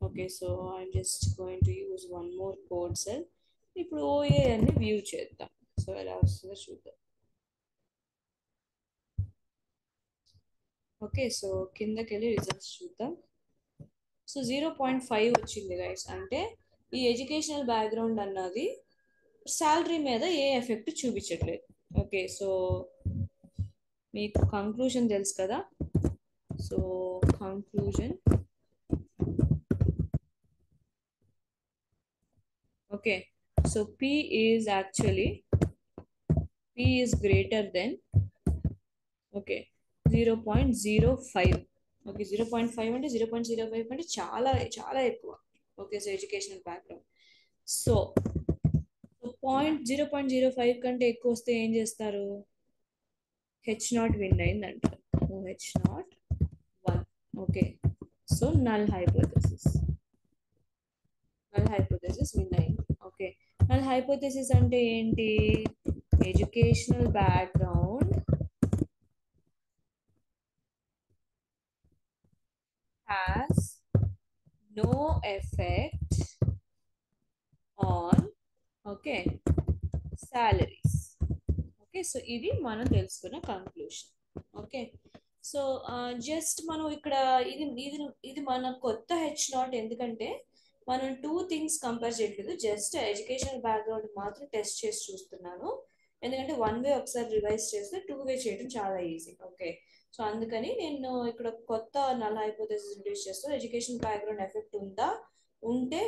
Okay, so I'm just going to use one more code cell. ఇప్పుడు OA అని view చేద్దాం. సో ఎలా వస్తుందో చూద్దాం. ఓకే, సో కిందకి వెళ్ళి రిజల్ట్స్ చూద్దాం. సో 0.5 వచ్చింది గైస్. అంటే ఈ ఎడ్యుకేషనల్ బ్యాక్గ్రౌండ్ అన్నది శాలరీ మీద ఏ ఎఫెక్ట్ చూపించట్లేదు. ఓకే, సో మీకు కంక్లూజన్ తెలుసు కదా. So conclusion, okay, so P is actually greater than, okay, 0.05. Okay, 0.5 అంటే 0.05 అంటే చాలా చాలా ఎక్కువ. Okay, so educational background. So 0.05 కంటే ఎక్కువ వస్తే ఏం చేస్తారు? H0 విన్ అయింది అంటారు. H0 1. Okay, so null hypothesis win అయింది. ఓకే, నల్ హైపోథెసిస్ అంటే ఏంటి? Educational background has no effect on, okay, salaries. Okay, so ఇది మనం తెలుసుకున్న కంక్లూషన్. ఓకే, సో జస్ట్ మనం ఇక్కడ ఇది ఇది ఇది మన కొత్త H0. ఎందుకంటే మనం 2 థింగ్స్ కంపేర్ చేయట్లేదు, జస్ట్ ఎడ్యుకేషనల్ బ్యాక్గ్రౌండ్ మాత్రం టెస్ట్ చేసి చూస్తున్నాను. ఎందుకంటే 1 వే ఒకసారి రివైజ్ చేస్తే 2 వే చేయడం చాలా ఈజీ. ఓకే, సో అందుకని నేను ఇక్కడ కొత్త నల్ హైపోథెసిస్ ఇంట్రడ్యూస్ చేస్తాను. ఎడ్యుకేషన్ బ్యాక్గ్రౌండ్ ఎఫెక్ట్ ఉందా? ఉంటే,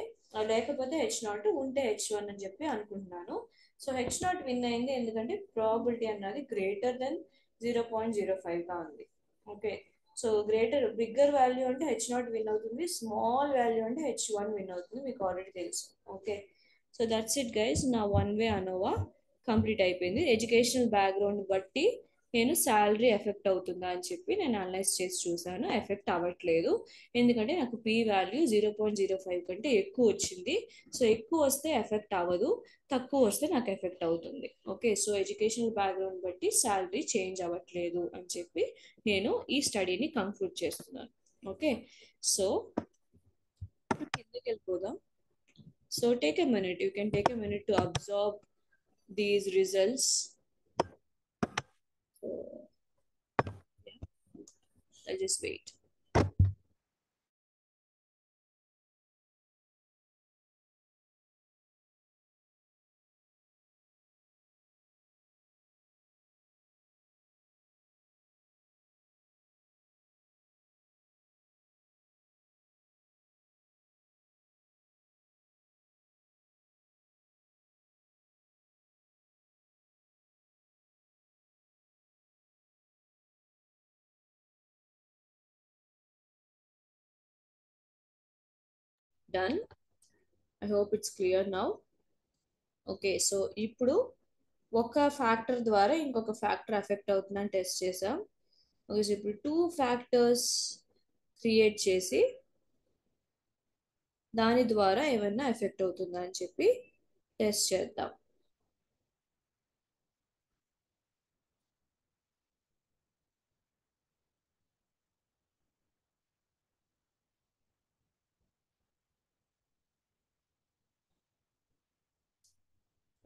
లేకపోతే H0, ఉంటే H1 అని చెప్పి అనుకుంటున్నాను. సో H0 విన్ అయింది ఎందుకంటే ప్రాబిలిటీ అన్నది గ్రేటర్ దెన్ 0.05 గా ఉంది. ఓకే, సో బిగ్గర్ వాల్యూ అంటే H0 విన్ అవుతుంది, స్మాల్ వాల్యూ అంటే H1 విన్ అవుతుంది. మీకు ఆల్రెడీ తెలుసు. Okay, so that's it guys. నా వన్ వే అనోవా కంప్లీట్ అయిపోయింది. ఎడ్యుకేషనల్ బ్యాక్గ్రౌండ్ బట్టి నేను శాలరీ ఎఫెక్ట్ అవుతుందా అని చెప్పి నేను అనలైజ్ చేసి చూసాను. ఎఫెక్ట్ అవ్వట్లేదు, ఎందుకంటే నాకు పీ వాల్యూ 0.05 కంటే ఎక్కువ వచ్చింది. సో ఎక్కువ వస్తే ఎఫెక్ట్ అవ్వదు, తక్కువ వస్తే నాకు ఎఫెక్ట్ అవుతుంది. ఓకే, సో ఎడ్యుకేషనల్ బ్యాక్గ్రౌండ్ బట్టి శాలరీ చేంజ్ అవ్వట్లేదు అని చెప్పి నేను ఈ స్టడీని కంక్లూడ్ చేస్తున్నాను. ఓకే, సో కిందకి వెళ్ళిపోదాం. So take a minute, you can take a minute to observe these results. So, yeah, I'll just wait. Done. I hope it's clear now. Okay, so ఇప్పుడు ఒక ఫ్యాక్టర్ ద్వారా ఇంకొక ఫ్యాక్టర్ ఎఫెక్ట్ అవుతుందని test చేసాం. Okay, so ఇప్పుడు two factors create చేసి దాని ద్వారా ఏమన్నా ఎఫెక్ట్ అవుతుందా అని చెప్పి టెస్ట్ చేద్దాం.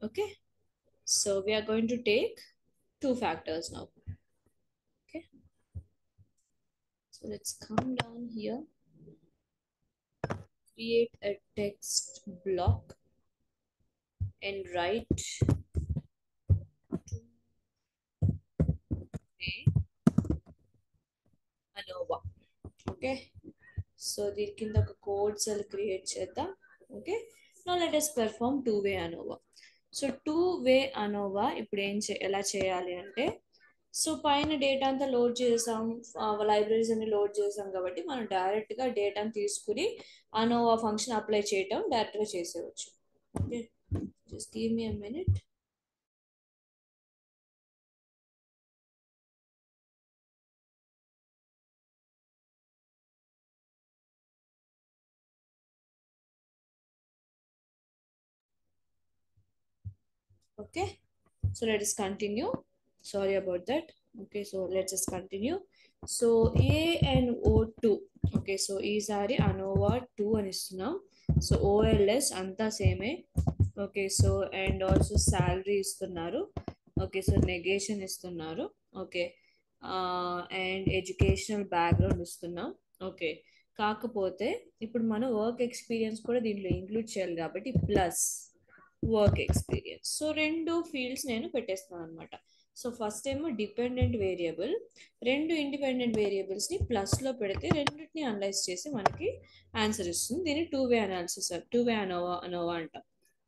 Okay, so we are going to take two factors now. Okay, so let's come down here, create a text block and write ANOVA. Okay, so దీని కింద ఒక కోడ్ సెల్ క్రియేట్ చేద్దాం. Okay, now let us perform two-way ANOVA. So two way ANOVA ఇప్పుడు ఎలా చేయాలి అంటే, so పైన data అంతా లోడ్ చేసాం, లైబ్రరీస్ అన్ని లోడ్ చేసాం కాబట్టి మనం డైరెక్ట్గా డేటాను తీసుకుని ANOVA ఫంక్షన్ అప్లై చేయటం డైరెక్ట్గా చేసేవచ్చు. Okay, just give me a minute. Okay, so let us continue. Sorry about that. Okay, so let's just continue. So ANO2. Okay, so ఈసారి ANOVA 2 అని ఇస్తున్నాం. సో OLS అంతా సేమే. Okay, so and also salary ఇస్తున్నారు. Okay, so negation ఇస్తున్నారు. Okay, and educational background ఇస్తున్నాం. Okay, కాకపోతే ఇప్పుడు మనం వర్క్ ఎక్స్పీరియన్స్ కూడా దీంట్లో ఇంక్లూడ్ చేయాలి కాబట్టి ప్లస్ వర్క్ ఎక్స్పీరియన్స్. సో రెండు ఫీల్డ్స్ నేను పెట్టేస్తాను అనమాట. సో ఫస్ట్ ఏమో డిపెండెంట్ వేరియబుల్, రెండు ఇండిపెండెంట్ వేరియబుల్స్ని ప్లస్లో పెడితే రెండింటిని అనలైజ్ చేసి మనకి ఆన్సర్ ఇస్తుంది. దీన్ని టూ-వే అనాలిసిస్, టూ-వే అనోవా అంటాం.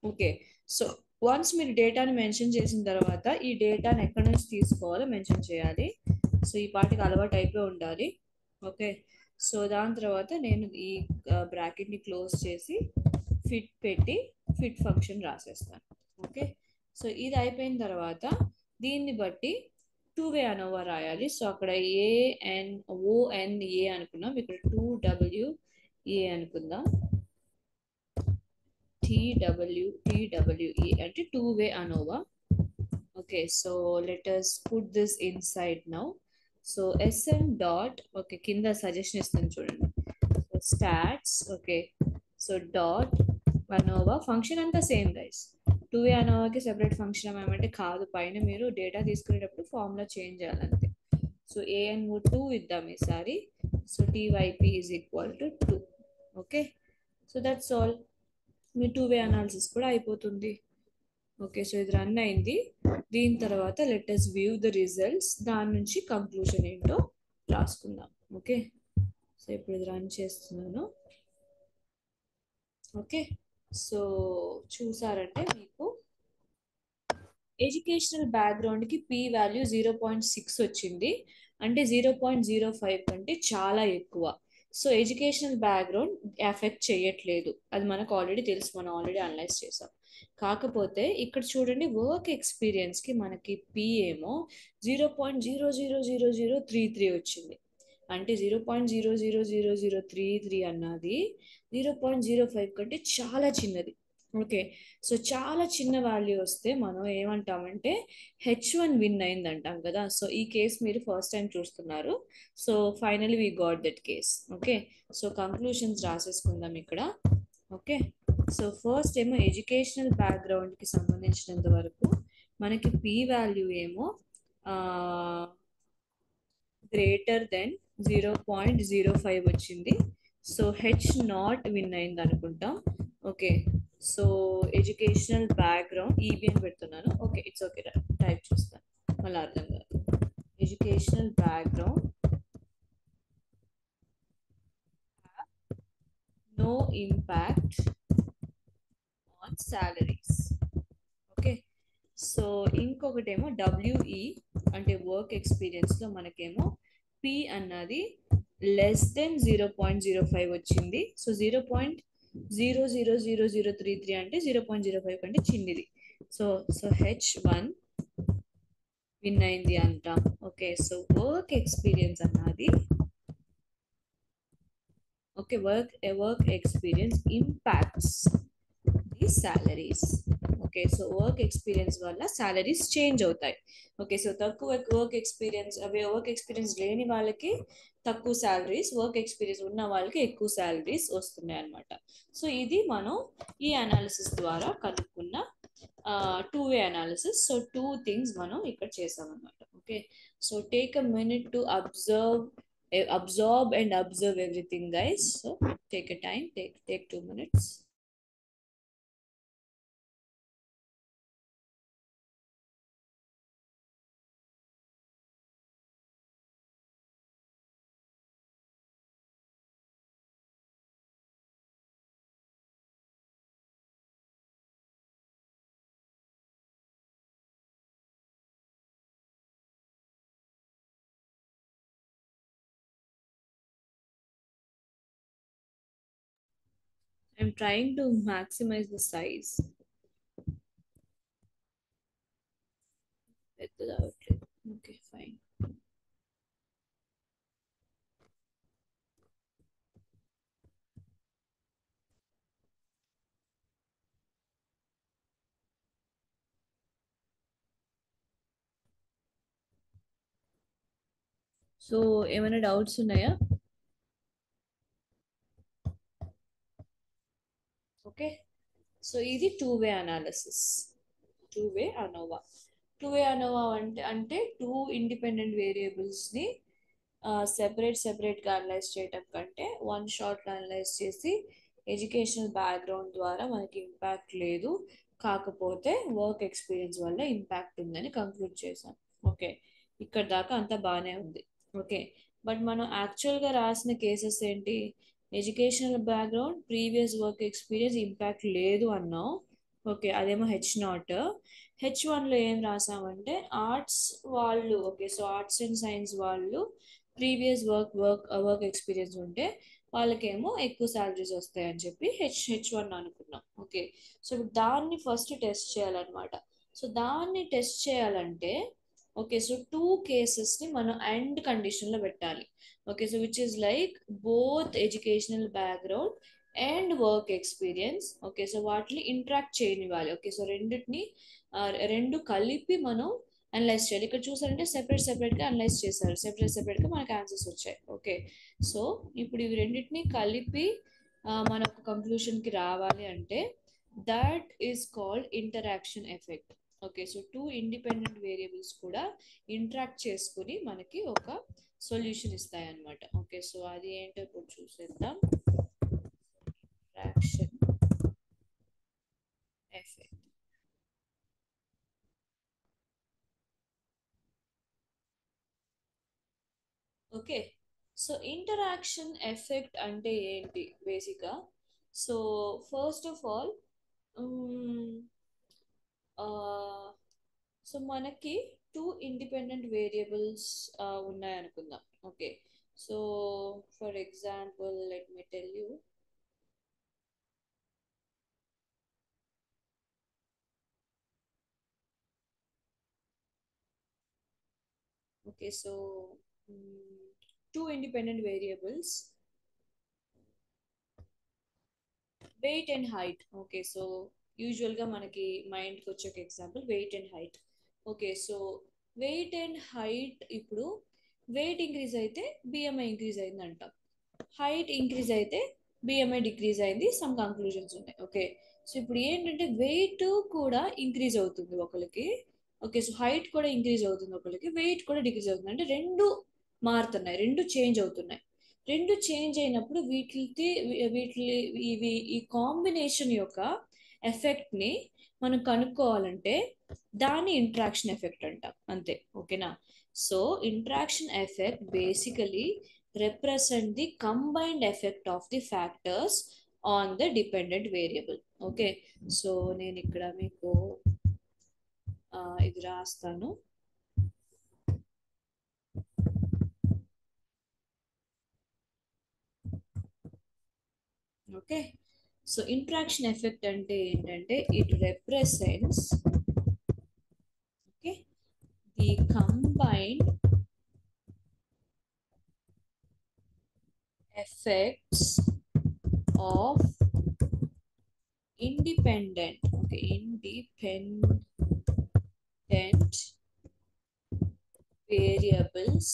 ఓకే, సో వన్స్ మీరు డేటాని మెన్షన్ చేసిన తర్వాత ఈ డేటాని ఎక్కడి నుంచి తీసుకోవాలో మెన్షన్ చేయాలి. సో ఈ పాటికి అలవాటు అయిపోయి ఉండాలి. ఓకే, సో దాని తర్వాత నేను ఈ బ్రాకెట్ని క్లోజ్ చేసి ఫిట్ పెట్టి ఫిట్ ఫంక్షన్ రాసేస్తాను. ఓకే, సో ఇది అయిపోయిన తర్వాత దీన్ని బట్టి టూ-వే అనోవా రాయాలి. సో అక్కడ ONA అనుకున్నాం, ఇక్కడ 2WA అనుకుందాం, TWE అంటే two way ANOVA. Okay, so let us put this inside now. So sm dot, okay కింద సజెషన్ ఇస్తుంది చూడండి, so stats. Okay, so dot ANOVA function అంతా సేమ్ గైస్. టూ-వే అనోవాకి సెపరేట్ ఫంక్షన్ ఏమంటే కాదు, పైన మీరు డేటా తీసుకునేటప్పుడు ఫార్ములా చేంజ్ చేయాలంతే. సో ANO2 ఇద్దాం ఈసారి. So TYP is equal to 2. Okay, so that's all, మీ టూ-వే అనాలిసిస్ కూడా అయిపోతుంది. ఓకే, సో ఇది రన్ అయింది. దీని తర్వాత let us view the results, దాని నుంచి కంక్లూజన్ ఏంటో రాసుకుందాం. ఓకే, సో ఇప్పుడు ఇది రన్ చేస్తున్నాను. ఓకే, సో చూసారంటే మీకు ఎడ్యుకేషనల్ బ్యాక్గ్రౌండ్కి పీ వాల్యూ 0.6 వచ్చింది, అంటే 0.05 కంటే చాలా ఎక్కువ. సో ఎడ్యుకేషనల్ బ్యాక్గ్రౌండ్ ఎఫెక్ట్ చేయట్లేదు, అది మనకు ఆల్రెడీ తెలుసు, మనం ఆల్రెడీ అనలైజ్ చేసాం. కాకపోతే ఇక్కడ చూడండి వర్క్ ఎక్స్పీరియన్స్కి మనకి పి ఏమో 0.000033 వచ్చింది. అంటే 0.000033 అన్నది 0.05 కంటే చాలా చిన్నది. ఓకే, సో చాలా చిన్న వాల్యూ వస్తే మనం ఏమంటామంటే H1 విన్ అయింది అంటాం కదా. సో ఈ కేస్ మీరు ఫస్ట్ టైం చూస్తున్నారు. So finally we got that case. Okay, so conclusions రాసేసుకుందాం ఇక్కడ. ఓకే, సో ఫస్ట్ ఏమో ఎడ్యుకేషనల్ బ్యాక్గ్రౌండ్కి సంబంధించినంత వరకు మనకి పి వాల్యూ ఏమో గ్రేటర్ దెన్ 0.05 వచ్చింది. సో హెచ్ నాట్ విన్ అయింది అనుకుంటాం. Okay, so educational background EB అని పెడుతున్నాను. ఓకే, ఇట్స్ ఓకే, టైప్ చేస్తాను మళ్ళీ అర్థం కాదు. Educational background no impact on salaries. Okay, so ఇంకొకటేమో డబ్ల్యూఈ అంటే వర్క్ ఎక్స్పీరియన్స్లో మనకేమో పి అన్నది లెస్ దెన్ 0.05 వచ్చింది. సో 0.000033 అంటే 0.05 కంటే చిన్నది. సో సో H1 విన్ అయింది అంటాం. ఓకే, సో వర్క్ ఎక్స్పీరియన్స్ అన్నది okay work experience impacts the salaries. Okay, so work experience వల్ల సాలరీస్ చేంజ్ అవుతాయి. ఓకే, సో తక్కువ వర్క్ ఎక్స్పీరియన్స్ లేని వాళ్ళకి తక్కువ సాలరీస్, వర్క్ ఎక్స్పీరియన్స్ ఉన్న వాళ్ళకి ఎక్కువ సాలరీస్ వస్తున్నాయి అనమాట. సో ఇది మనం ఈ అనాలిసిస్ ద్వారా కనుక్కున్న two way analysis. So two things మనం ఇక్కడ చేసామన్నమాట. Okay, so take a minute to absorb and observe everything, guys. So take a time, take 2 minutes. I'm trying to maximize the size. Okay, fine. So ఏమైనా doubts ఉన్నాయా? Okay, so ఇది two way analysis. Two way ANOVA అంటే two independent వేరియబుల్స్ని సెపరేట్గా analyse చేయటం కంటే one షాట్లో analyse చేసి educational background ద్వారా మనకి ఇంపాక్ట్ లేదు, కాకపోతే వర్క్ ఎక్స్పీరియన్స్ వల్ల ఇంపాక్ట్ ఉందని కంక్లూడ్ చేశాం. ఓకే, ఇక్కడ దాకా అంతా బాగానే ఉంది. ఓకే, బట్ మనం యాక్చువల్గా రాసిన కేసెస్ ఏంటి? Educational background, previous work experience, impact లేదు అన్నాం. ఓకే, అదేమో H0. H1లో ఏం రాసామంటే ఆర్ట్స్ వాళ్ళు, okay, so arts and science వాళ్ళు ప్రీవియస్ వర్క్ ఎక్స్పీరియన్స్ ఉంటే వాళ్ళకేమో ఎక్కువ శాలరీస్ వస్తాయని చెప్పి H1 అనుకున్నాం. ఓకే, సో దాన్ని ఫస్ట్ టెస్ట్ చేయాలన్నమాట. సో దాన్ని టెస్ట్ చేయాలంటే ఓకే, సో టూ కేసెస్ని మనం అండ్ కండిషన్లో పెట్టాలి. Okay, so which is like both educational background and work experience. Okay, so వాటిని ఇంట్రాక్ట్ చేయనివ్వాలి. ఓకే, సో రెండు కలిపి మనం అనలైజ్ చేయాలి. ఇక్కడ చూసారంటే సెపరేట్గా అనలైజ్ చేశారు, సెపరేట్గా మనకు ఆన్సర్స్ వచ్చాయి. ఓకే, సో ఇప్పుడు ఇవి రెండింటిని కలిపి మన ఒక కంక్లూషన్కి రావాలి అంటే that is called interaction effect. Okay, so two independent variables కూడా ఇంటరాక్ట్ చేసుకుని మనకి ఒక సొల్యూషన్ ఇస్తాయి అన్నమాట. ఓకే, సో అది ఏంటో ఇప్పుడు చూసేద్దాం. Interaction effect. Okay, so interaction effect అంటే ఏంటి బేసిక్గా? So first of all so మనకి టూ ఇండిపెండెంట్ వేరియబుల్స్ ఉన్నాయనుకుందాం. Okay, so for example let me tell you. Okay so two independent variables weight and height. Okay so యూజువల్గా మనకి మైండ్కి వచ్చే ఒక example weight and height. Okay so weight and height, ఇప్పుడు weight increase అయితే BMI increase అయింది అంటాం, height increase అయితే బిఎంఐ డిక్రీజ్ అయింది, సమ్ కంక్లూజన్స్ ఉన్నాయి. ఓకే సో ఇప్పుడు ఏంటంటే వెయిట్ కూడా ఇంక్రీజ్ అవుతుంది ఒకరికి, ఓకే సో హైట్ కూడా ఇంక్రీజ్ అవుతుంది ఒకరికి, వెయిట్ కూడా డిక్రీజ్ అవుతుంది, అంటే రెండు మారుతున్నాయి, రెండు చేంజ్ అవుతున్నాయి. రెండు చేంజ్ అయినప్పుడు వీటి ఇవి ఈ కాంబినేషన్ యొక్క ఎఫెక్ట్ని మనం కనుక్కోవాలంటే దాన్ని ఇంట్రాక్షన్ ఎఫెక్ట్ అంటాం, అంతే. ఓకేనా. So interaction effect basically represent the combined effect of the factors on the dependent variable. Okay so నేను ఇక్కడ మీకు ఇది రాస్తాను. ఓకే సో ఇంట్రాక్షన్ ఎఫెక్ట్ అంటే ఏంటంటే it represents okay the combined effects of independent variables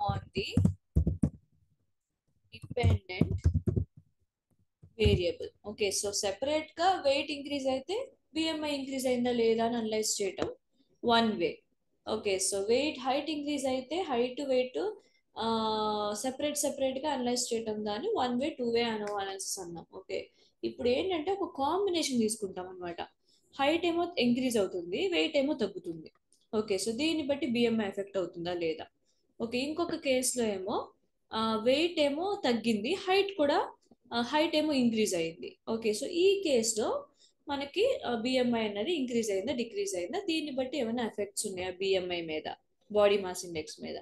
on the dependent variable. Okay so separate గా wait increase అయితే BMI increase అయిందా లేదా అని అనలైజ్ చేయటం one way. Okay so height increase అయితే height weight separate గా అనలైజ్ చేయటం దాన్ని one way two way analysis అన్నాం. ఓకే ఇప్పుడు ఏంటంటే ఒక కాంబినేషన్ తీసుకుంటాం అనమాట, హైట్ ఏమో ఇంక్రీజ్ అవుతుంది, వెయిట్ ఏమో తగ్గుతుంది. ఓకే సో దీన్ని బట్టి బిఎంఐ ఎఫెక్ట్ అవుతుందా లేదా. ఓకే ఇంకొక కేసులో ఏమో వెయిట్ ఏమో తగ్గింది, హైట్ ఏమో ఇంక్రీజ్ అయింది. ఓకే సో ఈ కేసులో మనకి బిఎంఐ అనేది ఇంక్రీజ్ అయిందా డిక్రీజ్ అయిందా, దీన్ని బట్టి ఏమైనా ఎఫెక్ట్స్ ఉన్నాయా బిఎంఐ మీద, బాడీ మాస్ ఇండెక్స్ మీద.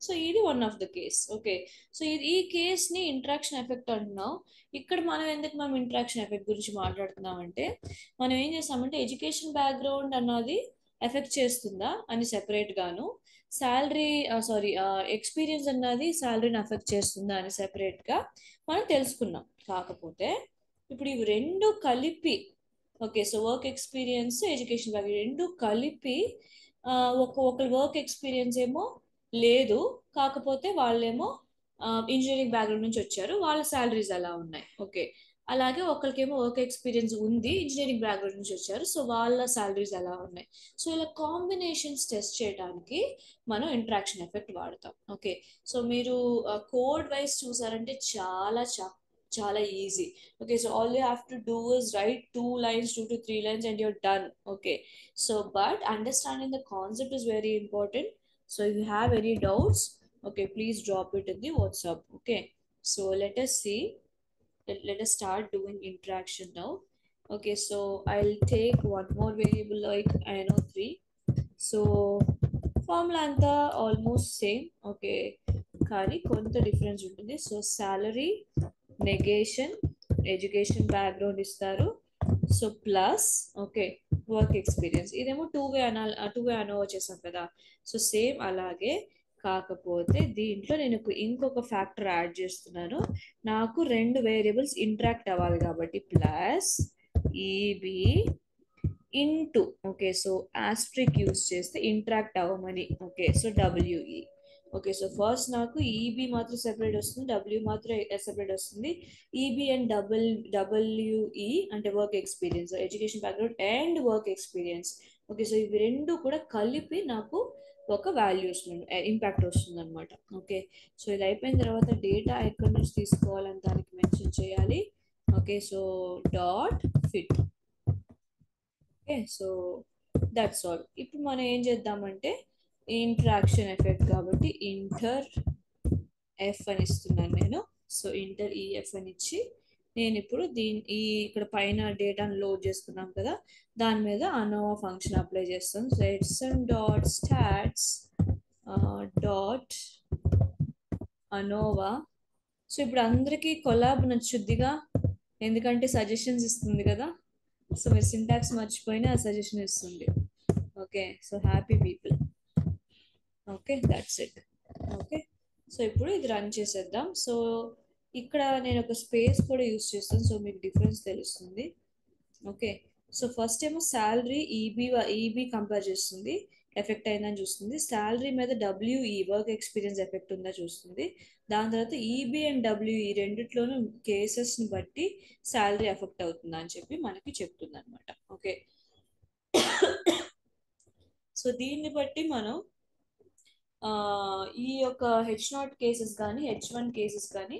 సో ఇది one of the case. Okay so ఈ కేస్ ని ఇంట్రాక్షన్ ఎఫెక్ట్ అంటున్నాం. ఇక్కడ మనం ఇంట్రాక్షన్ ఎఫెక్ట్ గురించి మాట్లాడుతున్నాం అంటే మనం ఏం చేస్తామంటే ఎడ్యుకేషన్ బ్యాక్గ్రౌండ్ అన్నది ఎఫెక్ట్ చేస్తుందా అని సెపరేట్ గాను, ఎక్స్పీరియన్స్ అన్నది శాలరీని అఫెక్ట్ చేస్తుందా అని సెపరేట్ గా మనం తెలుసుకున్నాం. కాకపోతే ఇప్పుడు ఇవి రెండు కలిపి, okay so work experience education background రెండు కలిపి ఒకరి వర్క్ ఎక్స్పీరియన్స్ ఏమో లేదు, కాకపోతే వాళ్ళేమో ఇంజనీరింగ్ బ్యాక్గ్రౌండ్ నుంచి వచ్చారు, వాళ్ళ శాలరీస్ ఎలా ఉన్నాయి. ఓకే అలాగే ఒకరికేమో వర్క్ ఎక్స్పీరియన్స్ ఉంది, ఇంజనీరింగ్ బ్యాక్గ్రౌండ్ నుంచి వచ్చారు, సో వాళ్ళ శాలరీస్ ఎలా ఉన్నాయి. సో ఇలా కాంబినేషన్స్ టెస్ట్ చేయడానికి మనం ఇంట్రాక్షన్ ఎఫెక్ట్ వాడతాం. ఓకే సో మీరు కోడ్ వైజ్ చూసారంటే చాలా easy. Okay so all you have to do is right 2 lines, 2 to 3 lines and you're done. Okay so but understanding the concept is very important. So if you have any doubts, okay, please drop it in the WhatsApp. Okay so let us see, let us start doing interaction now. Okay so I'll take one more variable like INO3. So formula అంతా almost same. Okay కానీ కొంత difference ఉంటుంది. So salary negation education background ఇస్తారు, so plus okay work experience, ఇదేమో two way అనో చేసాం కదా. So same అలాగే, కాకపోతే దీంట్లో నేను ఇంకొక ఫ్యాక్టర్ యాడ్ చేస్తున్నాను, నాకు రెండు వేరియబుల్స్ ఇంటరాక్ట్ అవ్వాలి కాబట్టి plus EB into okay so asterisk use చేస్తే ఇంటరాక్ట్ అవ్వమని. Okay so WE. Okay so first నాకు ఈబి మాత్రం సెపరేట్ వస్తుంది, డబ్ల్యూ మాత్రం సెపరేట్ వస్తుంది. ఈబి అండ్ డబ్ల్యూఈ అంటే work experience, education background and work experience. Okay so ఇవి రెండు కూడా కలిపి నాకు ఒక వాల్యూ వస్తుంది, ఇంపాక్ట్ వస్తుంది అనమాట. ఓకే సో ఇది అయిపోయిన తర్వాత డేటా ఎక్కడి నుంచి తీసుకోవాలని దానికి మెన్షన్ చేయాలి. Okay so dot fit. Okay so that's all. ఇప్పుడు మనం ఏం చేద్దామంటే ఇంట్రాక్షన్ ఎఫెక్ట్ కాబట్టి ఇంటర్ ఎఫ్ అని ఇస్తున్నాను నేను. సో ఇంటర్ ఈఎఫ్ అని ఇచ్చి నేను ఇప్పుడు ఇక్కడ పైన డేటాను లోడ్ చేసుకున్నాం కదా, దాని మీద అనోవా ఫంక్షన్ అప్లై చేస్తాను. సో ఎడ్సన్ dot stats dot ANOVA. So ఇప్పుడు అందరికీ కొలాబ్ నచ్చుద్దిగా, ఎందుకంటే సజెషన్స్ ఇస్తుంది కదా. సో మీరు సింటాక్స్ మర్చిపోయినా ఆ సజెషన్ ఇస్తుంది. Okay, so happy people. Okay, that's it. Okay, so ఇప్పుడు ఇది రన్ చేసేద్దాం. సో ఇక్కడ నేను ఒక స్పేస్ కూడా యూస్ చేస్తాను, సో మీకు డిఫరెన్స్ తెలుస్తుంది. ఓకే, సో ఫస్ట్ ఏమో శాలరీ ఈబీ కంపేర్ చేస్తుంది, ఎఫెక్ట్ అయిందని చూస్తుంది. శాలరీ మీద డబ్ల్యూఈ వర్క్ ఎక్స్పీరియన్స్ ఎఫెక్ట్ ఉందా చూస్తుంది. దాని తర్వాత ఈబీ అండ్ డబ్ల్యూఈ రెండిట్లోనూ కేసెస్ని బట్టి శాలరీ ఎఫెక్ట్ అవుతుందా అని చెప్పి మనకి చెప్తుంది అనమాట. ఓకే, సో దీన్ని బట్టి మనం ఈ యొక్క H0 కేసెస్ కానీ H1 కేసెస్ కానీ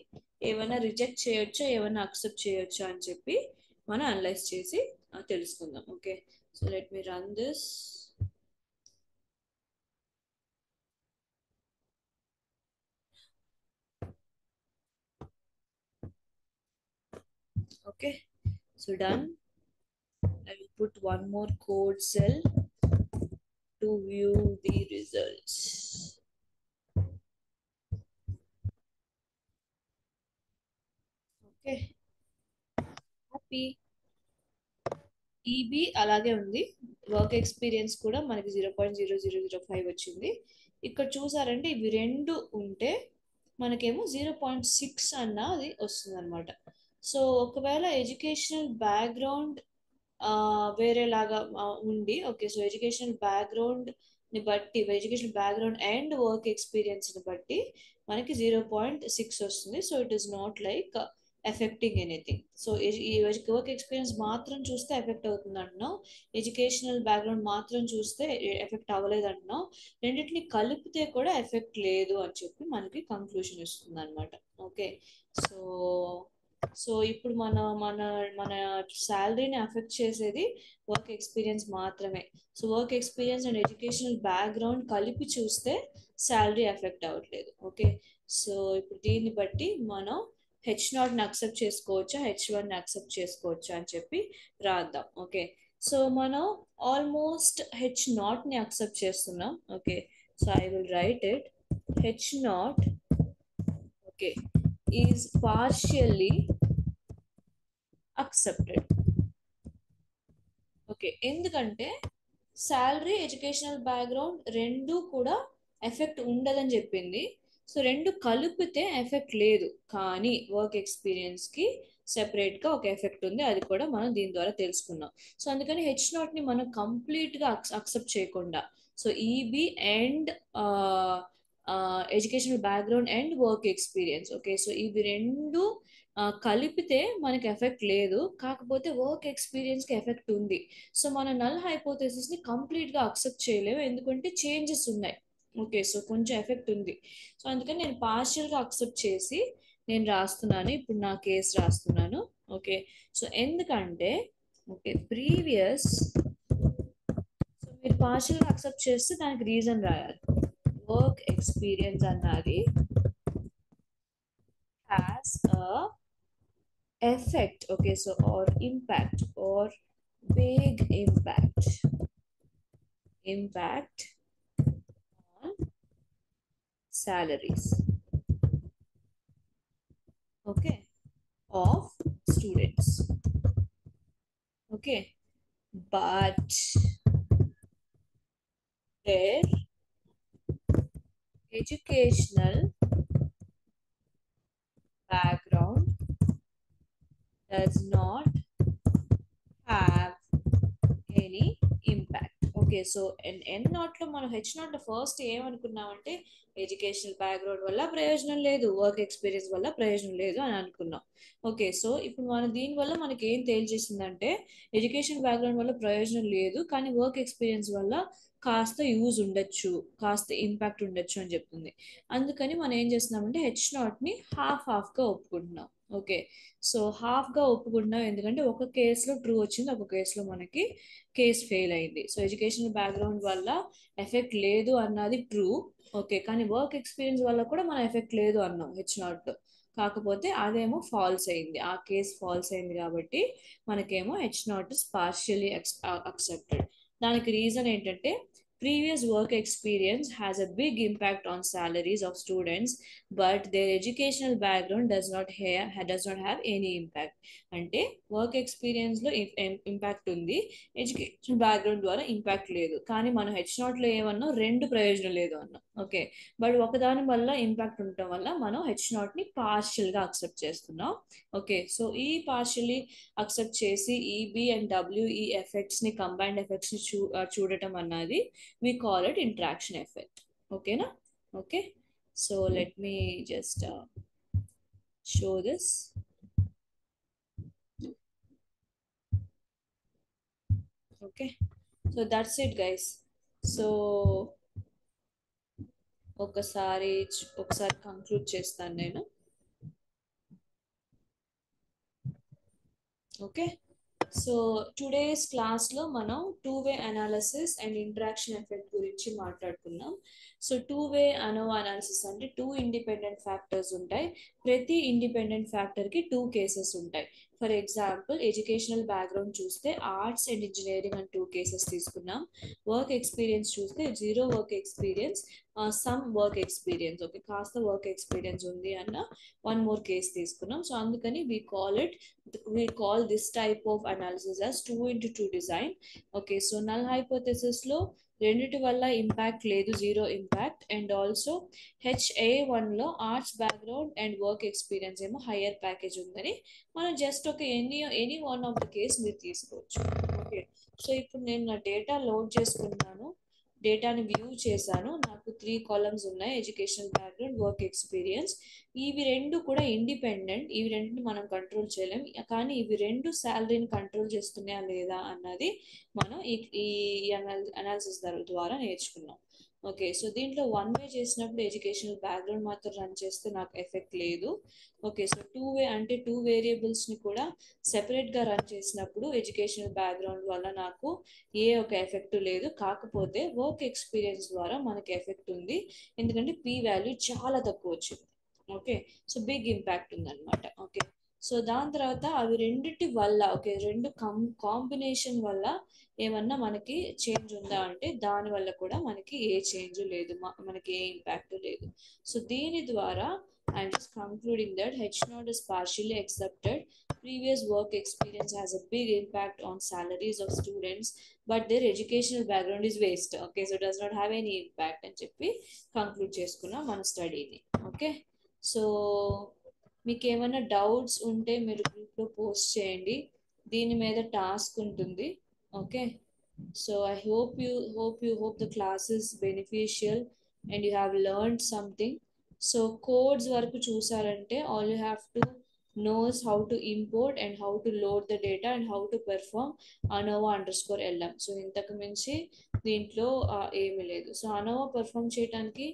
ఏమైనా రిజెక్ట్ చేయొచ్చా, ఏమైనా అక్సెప్ట్ చేయొచ్చా అని చెప్పి మనం అనలైజ్ చేసి తెలుసుకుందాం. Okay, so let me run this. Okay, so done. I will put one more code cell to view the results. Okay, happy. EB అలాగే ఉంది, వర్క్ ఎక్స్పీరియన్స్ కూడా మనకి 0.0005 వచ్చింది. ఇక్కడ చూసారంటే ఇవి రెండు ఉంటే మనకేమో 0.6 అన్నది వస్తుంది అనమాట. సో ఒకవేళ ఎడ్యుకేషనల్ బ్యాక్గ్రౌండ్ వేరేలాగా ఉండి, ఓకే, సో ఎడ్యుకేషనల్ బ్యాక్గ్రౌండ్ ని బట్టి, educational background and work experience ని బట్టి మనకి 0.6 వస్తుంది. So it is not like effecting anything. So ఈ వర్క్ ఎక్స్పీరియన్స్ మాత్రం చూస్తే ఎఫెక్ట్ అవుతుంది అంటున్నాం, ఎడ్యుకేషనల్ బ్యాక్గ్రౌండ్ మాత్రం చూస్తే ఎఫెక్ట్ అవ్వలేదు అంటున్నాం, రెండింటిని కలిపితే కూడా ఎఫెక్ట్ లేదు అని చెప్పి మనకి కంక్లూషన్ ఇస్తుంది అనమాట. ఓకే, సో సో ఇప్పుడు మన మన మన శాలరీని అఫెక్ట్ చేసేది వర్క్ ఎక్స్పీరియన్స్ మాత్రమే. So work experience and educational background కలిపి చూస్తే శాలరీ ఎఫెక్ట్ అవ్వట్లేదు. ఓకే, సో ఇప్పుడు దీన్ని బట్టి మనం H0ని అక్సెప్ట్ చేసుకోవచ్చా, H1ని అక్సెప్ట్ చేసుకోవచ్చా అని చెప్పి రాద్దాం. ఓకే, సో మనం ఆల్మోస్ట్ H0ని అక్సెప్ట్ చేస్తున్నాం. Okay, so I will write it. H0 okay is partially accepted. Okay, ఎందుకంటే శాలరీ, ఎడ్యుకేషనల్ బ్యాక్గ్రౌండ్ రెండు కూడా ఎఫెక్ట్ ఉండదని చెప్పింది. సో రెండు కలిపితే ఎఫెక్ట్ లేదు, కానీ వర్క్ ఎక్స్పీరియన్స్కి సెపరేట్గా ఒక ఎఫెక్ట్ ఉంది, అది కూడా మనం దీని ద్వారా తెలుసుకున్నాం. సో అందుకని H0ని మనం కంప్లీట్గా అక్సెప్ట్ చేయకుండా, so EB and educational background and work experience, okay, so ఇవి రెండు కలిపితే మనకి ఎఫెక్ట్ లేదు, కాకపోతే వర్క్ ఎక్స్పీరియన్స్కి ఎఫెక్ట్ ఉంది. సో మన నల్ హైపోథెసిస్ని కంప్లీట్గా అక్సెప్ట్ చేయలేము, ఎందుకంటే చేంజెస్ ఉన్నాయి. ఓకే, సో కొంచెం ఎఫెక్ట్ ఉంది. సో అందుకని నేను పార్షియల్గా అక్సెప్ట్ చేసి నేను రాస్తున్నాను, ఇప్పుడు నా కేసు రాస్తున్నాను. ఓకే, సో ఎందుకంటే ఓకే ప్రీవియస్, సో మీరు పార్షియల్గా అక్సెప్ట్ చేస్తే దానికి రీజన్ రాయాలి. వర్క్ ఎక్స్పీరియన్స్ అన్నది has a effect, okay, so or impact or big impact on salaries, okay, of students. Okay, but their educational background does not have any impact. Okay, so N0లో మనం H0లో first ఏమనుకున్నామంటే educational background వల్ల ప్రయోజనం లేదు, work experience వల్ల ప్రయోజనం లేదు అని అనుకున్నాం. ఓకే, సో ఇప్పుడు మనం దీనివల్ల మనకి ఏం తేల్చేసిందంటే ఎడ్యుకేషన్ బ్యాక్గ్రౌండ్ వల్ల ప్రయోజనం లేదు, కానీ వర్క్ ఎక్స్పీరియన్స్ వల్ల కాస్త యూజ్ ఉండొచ్చు, కాస్త ఇంపాక్ట్ ఉండొచ్చు అని చెప్తుంది. అందుకని మనం ఏం చేస్తున్నామంటే H0ని హాఫ్గా ఒప్పుకుంటున్నాం. ఓకే, సో హాఫ్గా ఒప్పుకుంటున్నాం ఎందుకంటే ఒక కేసులో ట్రూ వచ్చింది, ఒక కేసులో మనకి కేసు ఫెయిల్ అయింది. సో ఎడ్యుకేషనల్ బ్యాక్గ్రౌండ్ వల్ల ఎఫెక్ట్ లేదు అన్నది ట్రూ, ఓకే, కానీ వర్క్ ఎక్స్పీరియన్స్ వల్ల కూడా మనం ఎఫెక్ట్ లేదు అన్నాం H0, కాకపోతే అదేమో ఫాల్స్ అయింది, ఆ కేసు ఫాల్స్ అయింది కాబట్టి మనకేమో H0 ఇస్ పార్షియలీ అక్సెప్టెడ్. దానికి రీజన్ ఏంటంటే previous work experience has a big impact on salaries of students, but their educational background does not have any impact. అంటే వర్క్ ఎక్స్పీరియన్స్ లో ఇంపాక్ట్ ఉంది, ఎడ్యుకేషన్ బ్యాక్గ్రౌండ్ ద్వారా impact లేదు. కానీ మనం H not లో ఏమన్నా రెండు ప్రయోజనం లేదు అన్నాం. ఓకే, బట్ ఒకదాని వల్ల ఇంపాక్ట్ ఉండటం వల్ల మనం హెచ్ నాట్ ని పార్షియల్ గా అక్సెప్ట్ చేస్తున్నాం. ఓకే, సో ఈ పార్షియలీ అక్సెప్ట్ చేసి ఈబి అండ్ డబ్ల్యూ ఈ ఎఫెక్ట్స్ ని, కంబైన్డ్ ఎఫెక్ట్స్ ని చూడటం అన్నది we call it interaction effect. Okay na? Okay, so let me just show this. Okay, so that's it guys. So ఒకసారి conclude చేస్తాను నేను. ఓకే, సో టుడేస్ క్లాస్లో మనం two way analysis and interaction effect గురించి మాట్లాడుకున్నాం. సో టూ వే అనోవా అనాలిసిస్ అంటే two independent factors ఉంటాయి. ప్రతి ఇండిపెండెంట్ ఫ్యాక్టర్కి టూ కేసెస్ ఉంటాయి. ఫర్ ఎగ్జాంపుల్ ఎడ్యుకేషనల్ బ్యాక్గ్రౌండ్ చూస్తే ఆర్ట్స్ అండ్ ఇంజనీరింగ్ అని టూ కేసెస్ తీసుకున్నాం. వర్క్ ఎక్స్పీరియన్స్ చూస్తే zero work experience, some work experience, okay కాస్త వర్క్ ఎక్స్పీరియన్స్ ఉంది అన్న వన్ మోర్ కేస్ తీసుకున్నాం. సో అందుకని we call this type of analysis as 2x2 design. Okay, so null hypothesis లో రెండిటి వల్ల ఇంపాక్ట్ లేదు, zero impact. And also HA1 లో arts background and work experience ఏమో హయ్యర్ ప్యాకేజ్ ఉందని మనం జస్ట్ ఒక any one of the case మీరు తీసుకోవచ్చు. ఓకే, సో ఇప్పుడు నేను నా డేటా లోడ్ చేసుకున్నాను, డేటాని వ్యూ చేశాను. నాకు 3 కాలమ్స్ ఉన్నాయి, ఎడ్యుకేషనల్ బ్యాక్గ్రౌండ్, వర్క్ ఎక్స్పీరియన్స్. ఇవి రెండు కూడా ఇండిపెండెంట్, ఇవి రెండుని మనం కంట్రోల్ చేయలేం. కానీ ఇవి రెండు శాలరీని కంట్రోల్ చేస్తున్నాయా లేదా అన్నది మనం ఈ అనాలిసిస్ ద్వారా నేర్చుకున్నాం. ఓకే, సో దీంట్లో వన్ వే చేసినప్పుడు ఎడ్యుకేషనల్ బ్యాక్గ్రౌండ్ మాత్రం రన్ చేస్తే నాకు ఎఫెక్ట్ లేదు. ఓకే, సో టూ వే అంటే టూ వేరియబుల్స్ని కూడా సెపరేట్గా రన్ చేసినప్పుడు ఎడ్యుకేషనల్ బ్యాక్గ్రౌండ్ వల్ల నాకు ఏ ఒక ఎఫెక్ట్ లేదు. కాకపోతే వర్క్ ఎక్స్పీరియన్స్ ద్వారా మనకి ఎఫెక్ట్ ఉంది, ఎందుకంటే పీ వాల్యూ చాలా తక్కువ వచ్చింది. ఓకే, సో బిగ్ ఇంపాక్ట్ ఉందన్నమాట. ఓకే, సో దాని తర్వాత అవి రెండిటి వల్ల, ఓకే రెండు కాంబినేషన్ వల్ల ఏమన్నా మనకి చేంజ్ ఉందా అంటే దాని వల్ల కూడా మనకి ఏ చేంజ్ లేదు, మనకి ఏ ఇంపాక్ట్ లేదు. సో దీని ద్వారా I'm just concluding that H0 is partially accepted. Previous work experience has a big impact on salaries of students, but their educational background is waste. Okay, so it does not have any impact అని చెప్పి conclude చేసుకున్నాం మన స్టడీని. Okay, so మీకు ఏమైనా doubts ఉంటే మీరు గ్రూప్లో post చేయండి, దీని మీద టాస్క్ ఉంటుంది. Okay, so I hope the class is beneficial and you have learned something. So codes వరకు చూసారంటే all you have to knows how to import and how to load the data and how to perform ANOVA_LM. So ఇంతకు మించి దీంట్లో ఏమీ లేదు. So ANOVA perform చేయడానికి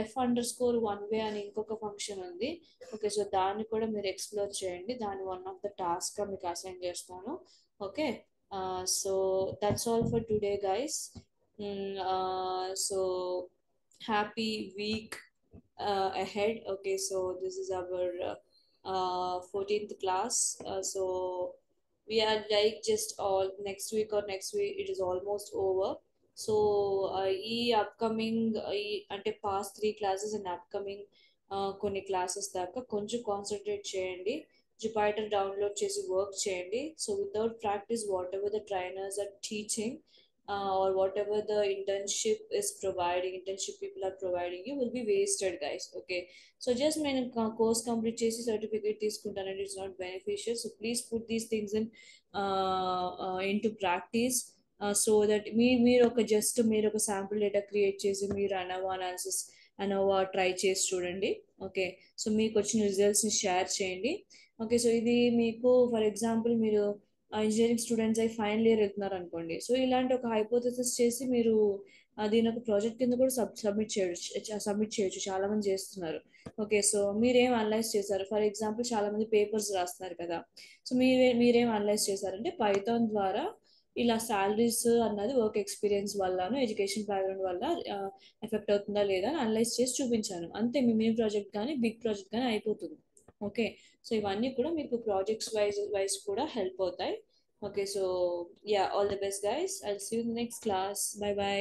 F_1way అని ఇంకొక ఫంక్షన్ ఉంది. ఓకే, సో దాన్ని కూడా మీరు ఎక్స్ప్లోర్ చేయండి, దాన్ని వన్ ఆఫ్ ద టాస్క్గా మీకు అసైన్ చేస్తాను. Okay, so that's all for today guys. So happy week ahead. Okay, so this is our 14th class. So we are like just all next week it is almost over. So ఈ upcoming అంటే past 3 classes and upcoming కొన్ని classes దాకా కొంచెం concentrate చేయండి, Jupyter download చేసి work చేయండి. So without practice whatever the trainers are teaching or whatever the internship people are providing you will be wasted guys. Okay, so just నేను course complete చేసి certificate తీసుకుంటానంటే it's not beneficial. So please put these things into practice, so that మీరు ఒక sample data create చేసి మీరు అనోవా try చేసి చూడండి. Okay, so మీకు వచ్చిన రిజల్ట్స్ని షేర్ చేయండి. ఓకే, సో ఇది మీకు ఫర్ ఎగ్జాంపుల్ మీరు ఇంజనీరింగ్ స్టూడెంట్స్ అయి ఫైనల్ ఇయర్ వెళ్తున్నారు అనుకోండి. సో ఇలాంటి ఒక హైపోథెసిస్ చేసి మీరు దీని ఒక ప్రాజెక్ట్ కింద కూడా సబ్మిట్ చేయొచ్చు, చాలా మంది చేస్తున్నారు. ఓకే, సో మీరేం అనలైజ్ చేశారు? ఫర్ ఎగ్జాంపుల్ చాలా మంది పేపర్స్ రాస్తున్నారు కదా, సో మీరేం అనలైజ్ చేశారంటే పైథాన్ ద్వారా ఇలా సాలరీస్ అన్నది వర్క్ ఎక్స్పీరియన్స్ వల్లను ఎడ్యుకేషన్ బ్యాక్గ్రౌండ్ వల్ల ఎఫెక్ట్ అవుతుందా లేదా అని అనలైజ్ చేసి చూపించాను. అంతే, మీ మినీ ప్రాజెక్ట్ కానీ బిగ్ ప్రాజెక్ట్ కానీ అయిపోతుంది. ఓకే, సో ఇవన్నీ కూడా మీకు ప్రాజెక్ట్స్ వైజ్ కూడా హెల్ప్ అవుతాయి. Okay, so yeah, all the best guys. I will see you in the next class. Bye by.